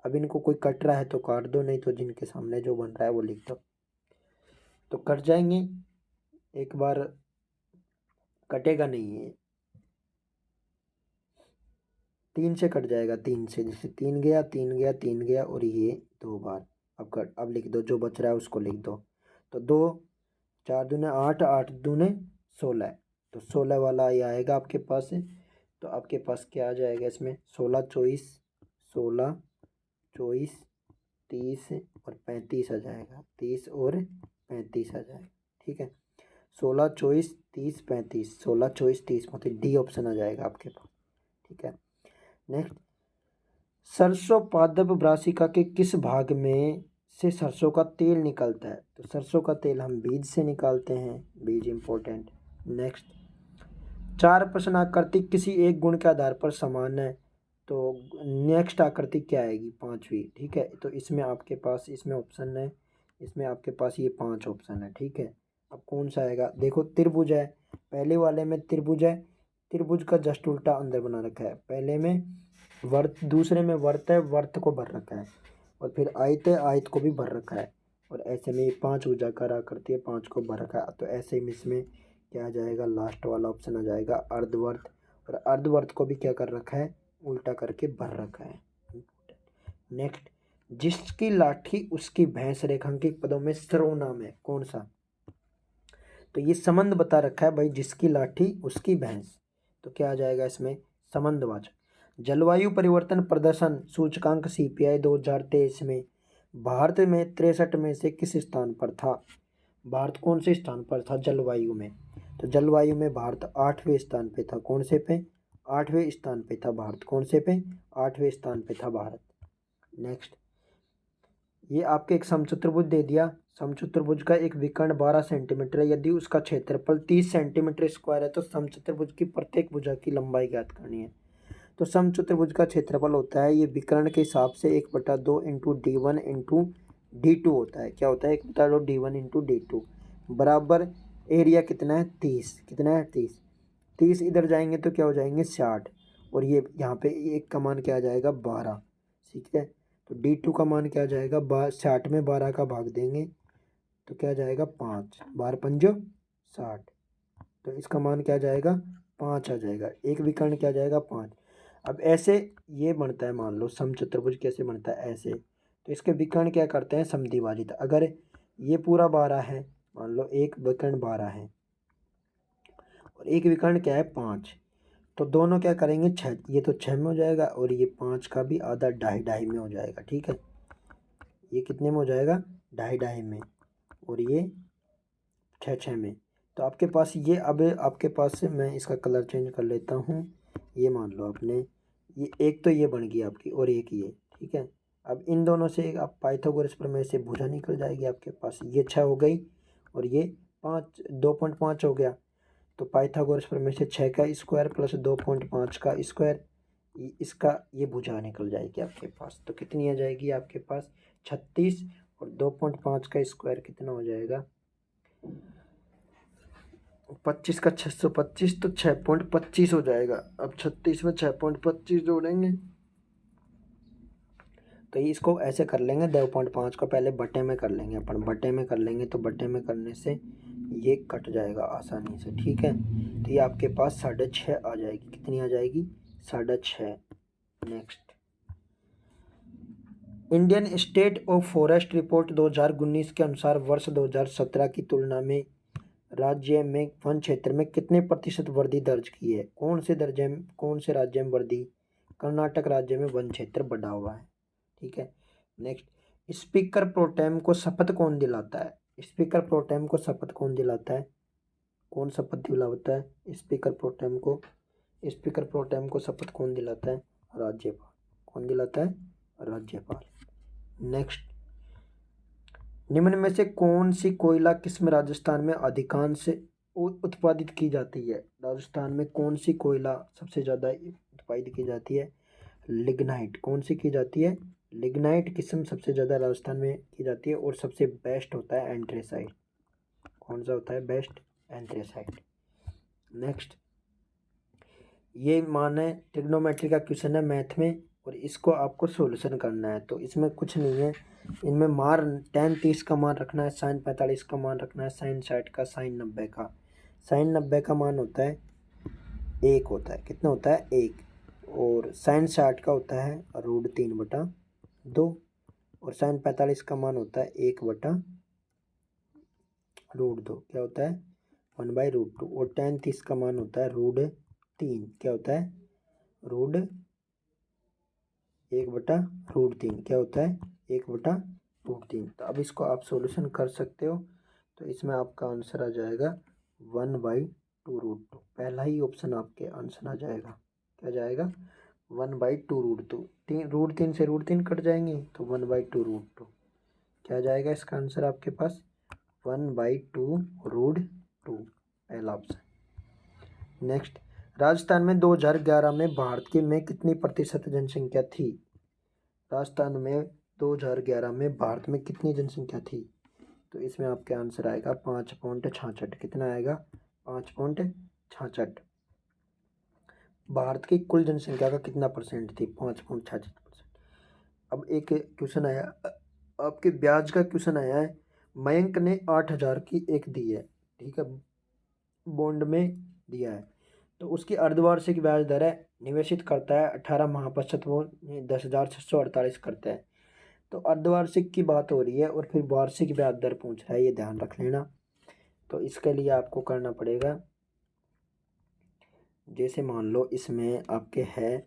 अब इनको कोई कट रहा है तो काट दो, नहीं तो जिनके सामने जो बन रहा है वो लिख दो, तो कट जाएंगे। एक बार कटेगा नहीं है, 3 से कट जाएगा, 3 से, जैसे 3 गया 3 गया 3 गया और ये 2 बार। अब लिख दो, जो बच रहा है उसको लिख दो। तो 2 4 दूने 8, 8 दूने 16, तो 16 वाला ये आएगा आपके पास। तो आपके पास क्या आ जाएगा इसमें, 16 24 16 24 30 और 35 आ जाएगा, 30 और 35 आ जाएगा, ठीक है। 16 24 30 35, 16 24 30 35, डी ऑप्शन आ जाएगा आपके पास, ठीक है। नेक्स्ट, सरसों पादप ब्रासिका के किस भाग में से सरसों का तेल निकलता है? तो सरसों का तेल हम बीज से निकालते हैं, बीज इंपॉर्टेंट। नेक्स्ट, 4 प्रश्न आकृति किसी एक गुण के आधार पर समान है, तो नेक्स्ट आकृति क्या आएगी, 5वीं, ठीक है। तो इसमें आपके पास, इसमें ऑप्शन है, इसमें आपके पास ये 5 ऑप्शन है, ठीक है। अब कौन सा आएगा, देखो त्रिभुज है, पहले वाले में त्रिभुज है, त्रिभुज का जस्ट उल्टा अंदर बना रखा है। पहले में वर्त, दूसरे में वर्त है, वर्त को भर रखा है, और फिर आयत है, आयत को भी भर रखा है, और ऐसे में 5 भुजाकार आकृति है, 5 को भर रखा है। तो ऐसे में इसमें क्या आ जाएगा, लास्ट वाला ऑप्शन आ जाएगा अर्धवर्त, और अर्धवर्त को भी क्या कर रखा है, उल्टा करके भर रखा है। नेक्स्ट, जिसकी लाठी उसकी भैंस रेखांकित पदों में सर्वनाम है, कौन सा? तो ये संबंध बता रखा है भाई, जिसकी लाठी उसकी भैंस, तो क्या आ जाएगा इसमें, संबंधवाचक। जलवायु परिवर्तन प्रदर्शन सूचकांक CPI 2023 में भारत में 63 में से किस स्थान पर था? भारत कौन से स्थान पर था जलवायु में? तो जलवायु में भारत 8वें स्थान पे था। कौन से पे? 8वें स्थान पे था भारत। कौन से पे? 8वें स्थान पे था भारत। नेक्स्ट, ये आपके एक समचतुर्भुज दे दिया। समचतुर्भुज का एक विकर्ण 12 सेंटीमीटर है, यदि उसका क्षेत्रफल 30 सेंटीमीटर स्क्वायर है तो समचतुर्भुज की प्रत्येक भुजा की लंबाई ज्ञात करनी है। तो समचतुर्भुज का क्षेत्रफल होता है, ये विकर्ण के हिसाब से 1/2 इंटू D1 इंटू D2 होता है। क्या होता है, 1/2 D1 इंटू D2 बराबर एरिया कितना है, 30। कितना है, 30। 30 इधर जाएंगे तो क्या हो जाएंगे, 60, और ये यहाँ पे एक का मान क्या आ जाएगा, 12, ठीक है। तो D2 का मान क्या आ जाएगा, 60 में 12 का भाग देंगे तो क्या आ जाएगा, 5, 12 पंजो 60, तो इसका मान क्या आ जाएगा, 5 आ जाएगा। एक विकर्ण क्या आ जाएगा, 5। अब ऐसे ये बनता है, मान लो समचतुर्भुज कैसे बनता है, ऐसे, तो इसके विकर्ण क्या करते हैं, समद्विभाजित। अगर ये पूरा 12 है, मान लो एक विकर्ण 12 है और एक विकर्ण क्या है, 5, तो दोनों क्या करेंगे, 6, ये तो 6 में हो जाएगा और ये 5 का भी आधा 2.5 में हो जाएगा, ठीक है। ये कितने में हो जाएगा, 2.5 में, और ये 6 में। तो आपके पास ये, अब आपके पास से मैं इसका कलर चेंज कर लेता हूँ। ये मान लो आपने, ये एक तो ये बन गई आपकी और एक ये, ठीक है। अब इन दोनों से आप पाइथागोरस प्रमेय से भुजा निकल जाएगी आपके पास। ये 6 हो गई और ये 5, 2.5 हो गया। तो पाइथागोरस प्रमेय से 6 का स्क्वायर प्लस 2.5 का स्क्वायर, इसका ये भुजा निकल जाएगी आपके पास। तो कितनी आ जाएगी आपके पास, 36, और 2.5 का स्क्वायर कितना हो जाएगा, 25 का 625, तो 6.25 हो जाएगा। अब 36 में 6.25 जोड़ेंगे तो ये इसको ऐसे कर लेंगे, 2.5 को पहले बटे में कर लेंगे अपन, बटे में कर लेंगे तो बटे में करने से ये कट जाएगा आसानी से, ठीक है। तो ये आपके पास 6.5 आ जाएगी। कितनी आ जाएगी, 6.5। Next, Indian state of forest report 2019 के अनुसार वर्ष 2017 की तुलना में राज्य में वन क्षेत्र में कितने प्रतिशत वृद्धि दर्ज की है? कौन से राज्य में वृद्धि? कर्नाटक राज्य में वन क्षेत्र बढ़ा हुआ है, ठीक है। नेक्स्ट, स्पीकर प्रोटेम को शपथ कौन दिलाता है? स्पीकर प्रोटेम को शपथ कौन दिलाता है? कौन शपथ दिलाता है स्पीकर प्रोटेम को? स्पीकर प्रोटेम को शपथ कौन दिलाता है? राज्यपाल। कौन दिलाता है? राज्यपाल। नेक्स्ट, निम्न में से कौन सी कोयला किस्म राजस्थान में अधिकांश उत्पादित की जाती है? राजस्थान में कौन सी कोयला सबसे ज़्यादा उत्पादित की जाती है? लिग्नाइट। कौन सी की जाती है? लिग्नाइट किस्म सबसे ज़्यादा राजस्थान में की जाती है और सबसे बेस्ट होता है एंथ्रेसाइट। कौन सा होता है बेस्ट? एंथ्रेसाइट। नेक्स्ट, ये मान है ट्रिग्नोमेट्री का क्वेश्चन है मैथ में और इसको आपको सोल्यूशन करना है। तो इसमें कुछ नहीं है, इनमें मार tan 30 का मान रखना है, sin 45 का मान रखना है, sin 60 का, sin 90 का। sin 90 का मान होता है 1 होता है। कितना होता है? 1। और sin 60 का होता है √3/2 और sin 45 का मान होता है 1/√2। क्या होता है? 1/√2। और tan 30 का मान होता है √3। क्या होता है? √1/√3। क्या होता है? 1/√3। तो अब इसको आप सॉल्यूशन कर सकते हो। तो इसमें आपका आंसर आ जाएगा 1/2√2। पहला ही ऑप्शन आपके आंसर आ जाएगा। क्या जाएगा? 1/2√2। √3 से √3 कट जाएंगे तो 1/2√2। क्या जाएगा इसका आंसर आपके पास? 1/2√2। पहला ऑप्शन। नेक्स्ट, राजस्थान में 2011 में भारत की में कितनी प्रतिशत जनसंख्या थी? राजस्थान में 2011 में भारत में कितनी जनसंख्या थी? तो इसमें आपके आंसर आएगा 5.66। कितना आएगा? 5.66। भारत की कुल जनसंख्या का कितना परसेंट थी? 5.66%। अब एक क्वेश्चन आया, आपके ब्याज का क्वेश्चन आया है। मयंक ने 8,000 की एक दी है, ठीक है, बॉन्ड में दिया है। तो उसकी अर्धवार्षिक ब्याज दर है, निवेशित करता है 18 माह पश्चात वो 10,648 करता है। तो अर्धवार्षिक की बात हो रही है और फिर वार्षिक ब्याज दर पूछ रहा है, ये ध्यान रख लेना। तो इसके लिए आपको करना पड़ेगा, जैसे मान लो इसमें आपके है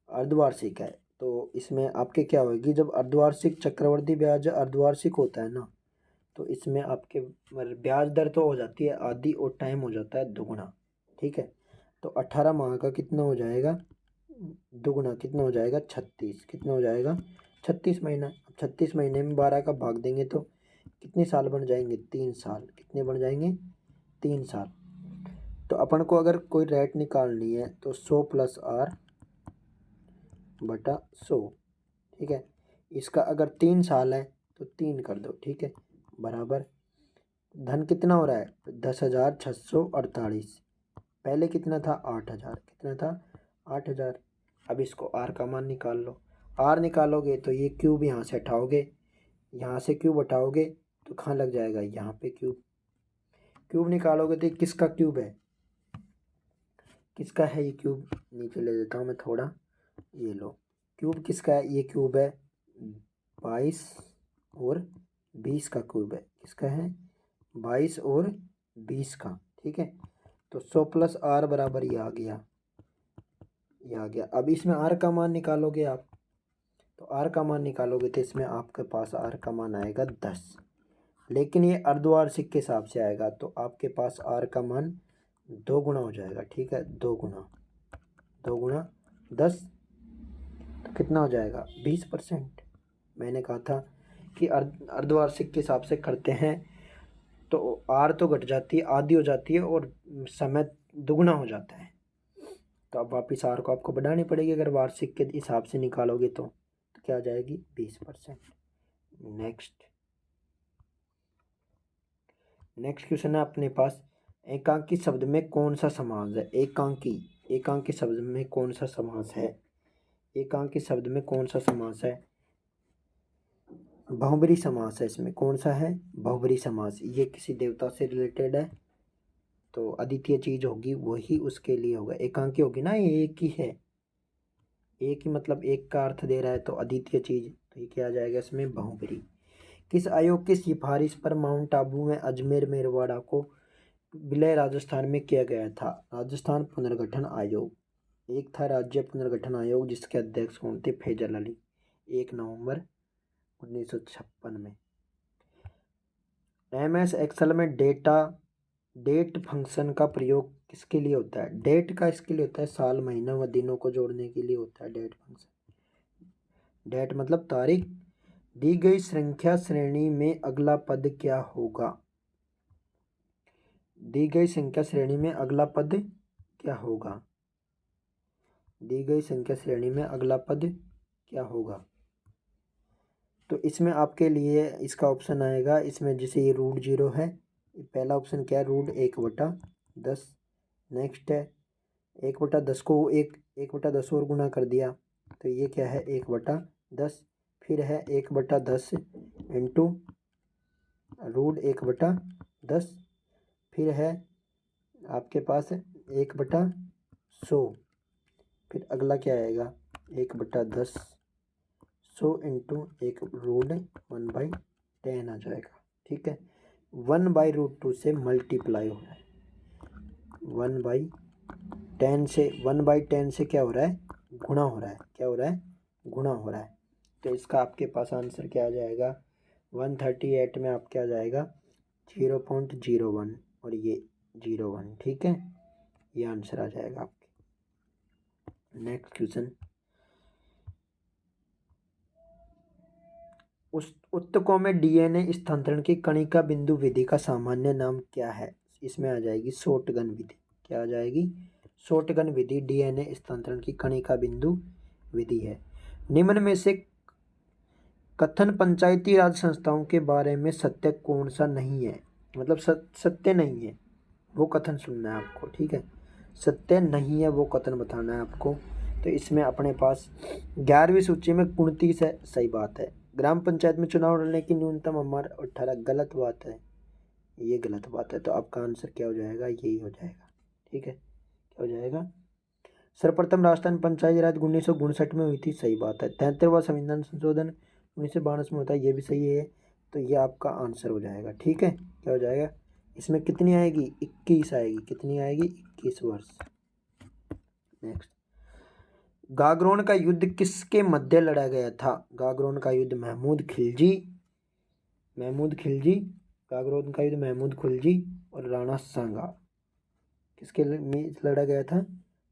अर्धवार्षिक है, तो इसमें आपके क्या होगी, जब अर्धवार्षिक चक्रवृद्धि ब्याज अर्धवार्षिक होता है ना, तो इसमें आपके ब्याज दर तो हो जाती है आधी और टाइम हो जाता है दुगुना, ठीक है। तो 18 माह का कितना हो जाएगा दुगुना? कितना हो जाएगा? 36। कितना हो जाएगा? 36 महीना। 36 महीने में 12 का भाग देंगे तो कितने साल बन जाएंगे? 3 साल। कितने बन जाएंगे? 3 साल। तो अपन को अगर कोई रेट निकालनी है तो 100 + R/100, ठीक है। इसका अगर 3 साल है तो 3 कर दो, ठीक है, बराबर धन कितना हो रहा है? 10,648। पहले कितना था? 8,000। कितना था? 8,000। अब इसको आर का मान निकाल लो। आर निकालोगे तो ये क्यूब यहाँ से हटाओगे, यहाँ से क्यूब हटाओगे तो कहाँ लग जाएगा? यहाँ पे क्यूब। क्यूब निकालोगे तो किसका क्यूब है? किसका है ये क्यूब? नीचे ले लेता हूँ मैं थोड़ा, ये लो। क्यूब किसका है? ये क्यूब है 22 और 20 का क्यूब है। किसका है? 22 और 20 का, ठीक है। तो 100 + R बराबर ये आ गया, ये आ गया। अब इसमें R का मान निकालोगे आप, तो R का मान निकालोगे तो इसमें आपके पास R का मान आएगा 10, लेकिन ये अर्धवार्षिक के हिसाब से आएगा तो आपके पास R का मान 2 गुना हो जाएगा, ठीक है, 2 गुना 10, तो कितना हो जाएगा? 20%। मैंने कहा था कि अर्धवार्षिक के हिसाब से करते हैं तो आर तो घट जाती है, आधी हो जाती है और समय दुगना हो जाता है। तो अब वापिस आर को आपको बढ़ानी पड़ेगी, अगर वार्षिक के हिसाब से निकालोगे तो क्या आ जाएगी? 20%। नेक्स्ट क्वेश्चन है अपने पास, एकांकी शब्द में कौन सा समास है? एकांकी शब्द में कौन सा समास है? एकांकी शब्द में कौन सा समास है? बहुब्री समास है। इसमें कौन सा है? बहुब्री समास। ये किसी देवता से रिलेटेड है तो अद्वितीय चीज होगी वही उसके लिए होगा। एकांकी होगी ना, ये एक ही है, एक ही मतलब एक का अर्थ दे रहा है तो अद्वितीय चीज, तो ये क्या आ जाएगा इसमें? बहुब्री। किस आयोग की सिफारिश पर माउंट आबू में अजमेर मेरवाड़ा को विलय राजस्थान में किया गया था? राजस्थान पुनर्गठन आयोग। एक था राज्य पुनर्गठन आयोग जिसके अध्यक्ष कौन थे? फैजल अली, 1 नवंबर 1956 में। MS एक्सेल में डेटा डेट फंक्शन का प्रयोग किसके लिए होता है? डेट का इसके लिए होता है, साल महीना व दिनों को जोड़ने के लिए होता है डेट फंक्शन। डेट मतलब तारीख। दी गई संख्या श्रेणी में अगला पद क्या होगा? दी गई संख्या श्रेणी में अगला पद क्या होगा? दी गई संख्या श्रेणी में अगला पद क्या होगा? तो इसमें आपके लिए इसका ऑप्शन आएगा, इसमें जैसे ये रूट 0 है, पहला ऑप्शन क्या है? रूट 1/10। नेक्स्ट है 1/10 को 1/10 और गुना कर दिया तो ये क्या है? 1/10। फिर है 1/10 इंटू रूट 1/10। फिर है आपके पास 1/100। फिर अगला क्या आएगा? 1/10 100 इंटू एक रूट 1/10 आ जाएगा। ठीक है, 1/√2 से मल्टीप्लाई हो रहा है। 1/10 से क्या हो रहा है? गुणा हो रहा है। क्या हो रहा है? गुणा हो रहा है। तो इसका आपके पास आंसर क्या आ जाएगा? 138 में आपके आ जाएगा 0.01 और ये 01। ठीक है, ये आंसर आ जाएगा आपके। नेक्स्ट क्वेश्चन, उस उत्तकों में डीएनए स्थानांतरण की कणिका बिंदु विधि का सामान्य नाम क्या है? इसमें आ जाएगी शॉटगन विधि। क्या आ जाएगी? शॉटगन विधि डीएनए स्थानांतरण की कणिका बिंदु विधि है। निम्न में से कथन पंचायती राज संस्थाओं के बारे में सत्य कौन सा नहीं है? मतलब सत्य नहीं है वो कथन सुनना है आपको। ठीक है, सत्य नहीं है वो कथन बताना है आपको। तो इसमें अपने पास 11वीं सूची में 29 है, सही बात है। ग्राम पंचायत में चुनाव लड़ने की न्यूनतम उम्र 18, गलत बात है, ये गलत बात है। तो आपका आंसर क्या हो जाएगा? यही हो जाएगा। ठीक है, क्या हो जाएगा? सर्वप्रथम राजस्थान पंचायती राज 1959 में हुई थी, सही बात है। 73वां संविधान संशोधन 1992 में होता है, ये भी सही है। तो ये आपका आंसर हो जाएगा। ठीक है, क्या हो जाएगा? इसमें कितनी आएगी? 21 आएगी। कितनी आएगी? 21 वर्ष। नेक्स्ट, गागरोन का युद्ध किसके मध्य लड़ा गया था? गागरोन का युद्ध महमूद खिलजी गागरोन का युद्ध महमूद खिलजी और राणा सांगा। किसके में लड़ा गया था?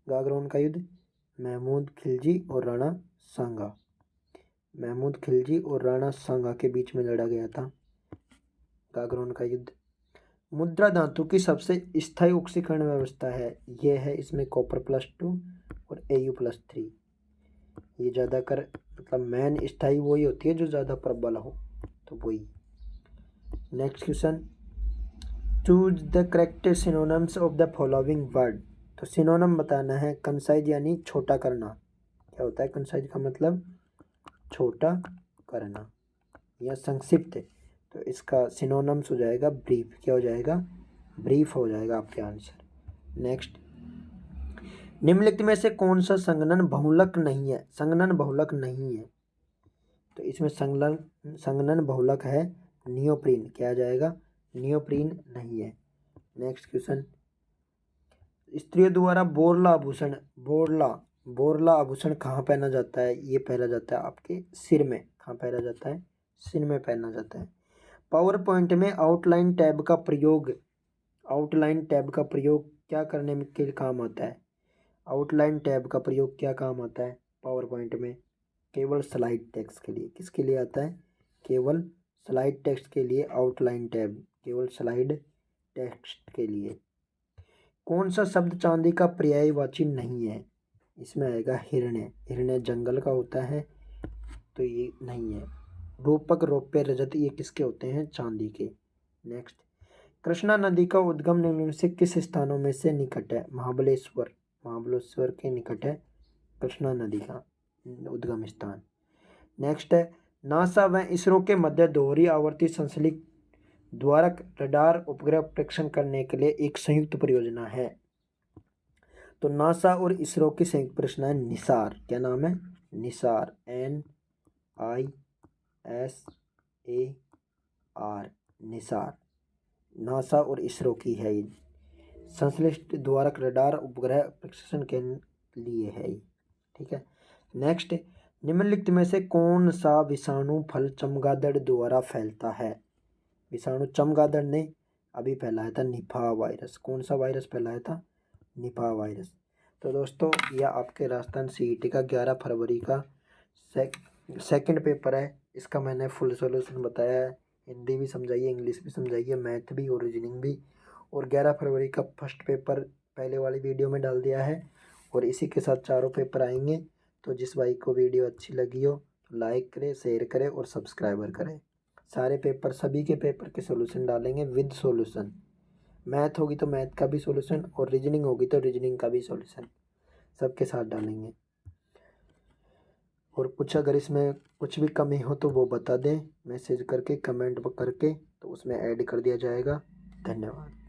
गागरोन का युद्ध महमूद खिलजी और राणा सांगा। महमूद खिलजी और राणा सांगा के बीच में लड़ा गया था गागरोन का युद्ध। मुद्रा धातु की सबसे स्थायी ऑक्सीकरण व्यवस्था है, ये है इसमें कॉपर +2 और Au+3। ये ज़्यादातर मतलब मेन स्थायी वही होती है जो ज़्यादा प्रबल हो, तो वही। Next question, choose the correct synonyms of the following word. तो सिनोनिम बताना है। कंसाइज यानी छोटा करना। क्या होता है कंसाइज का मतलब? छोटा करना या संक्षिप्त। तो इसका सिनोनिम्स हो जाएगा ब्रीफ। क्या हो जाएगा? ब्रीफ हो जाएगा आपके आंसर। नेक्स्ट, निम्नलिखित में से कौन सा संघनन बहुलक नहीं है? संघनन बहुलक नहीं है, तो इसमें संघनन बहुलक है नियोप्रीन। क्या आ जाएगा? नियोप्रीन नहीं है। नेक्स्ट क्वेश्चन, स्त्रियों द्वारा बोरला आभूषण कहाँ पहना जाता है? ये पहना जाता है आपके सिर में। कहाँ पहना जाता है? सिर में पहना जाता है। पावर पॉइंट में आउटलाइन टैब का प्रयोग क्या करने के काम आता है? आउटलाइन टैब का प्रयोग क्या काम आता है पावर पॉइंट में? केवल स्लाइड टेक्स्ट के लिए। किसके लिए आता है? केवल स्लाइड टेक्स्ट के लिए आउटलाइन टैब, केवल स्लाइड टेक्स्ट के लिए। कौन सा शब्द चांदी का पर्यायवाची नहीं है? इसमें आएगा हिरण्य। हिरण्य जंगल का होता है, तो ये नहीं है। रूपक, रौप्य, रजत ये किसके होते हैं? चांदी के। नेक्स्ट, कृष्णा नदी का उद्गम निम्न में से किस स्थानों में से निकट है? महाबलेश्वर के निकट है कृष्णा नदी का उद्गम स्थान। नेक्स्ट है, नासा व इसरो के मध्य दोहरी आवर्ती संश्लिष्ट द्वारक रडार उपग्रह परीक्षण करने के लिए एक संयुक्त परियोजना है। तो नासा और इसरो की संयुक्त परियोजना है निसार। क्या नाम है? निसार, NISAR, निसार। नासा और इसरो की है ये, संश्लिष्ट द्वारक रडार उपग्रह परीक्षण के लिए है ये। ठीक है। नेक्स्ट, निम्नलिखित में से कौन सा विषाणु फल चमगादड़ द्वारा फैलता है? विषाणु चमगादड़ ने अभी फैलाया था निपा वायरस। कौन सा वायरस फैलाया था? Nipah virus. तो दोस्तों यह आपके राजस्थान सीईटी का 11 फरवरी का सेकंड पेपर है। इसका मैंने फुल सॉल्यूशन बताया है, हिंदी भी समझाइए, इंग्लिश भी समझाइए, मैथ भी और रीजनिंग भी। और 11 फरवरी का फर्स्ट पेपर पहले वाली वीडियो में डाल दिया है और इसी के साथ चारों पेपर आएंगे। तो जिस भाई को वीडियो अच्छी लगी हो तो लाइक करे, शेयर करे और सब्सक्राइबर करें। सारे पेपर, सभी के पेपर के सॉल्यूशन डालेंगे विद सॉल्यूशन। मैथ होगी तो मैथ का भी सॉल्यूशन और रीजनिंग होगी तो रीजनिंग का भी सॉल्यूशन, सबके साथ डालेंगे। और कुछ अगर इसमें कुछ भी कमी हो तो वो बता दें मैसेज करके, कमेंट करके, तो उसमें ऐड कर दिया जाएगा। धन्यवाद।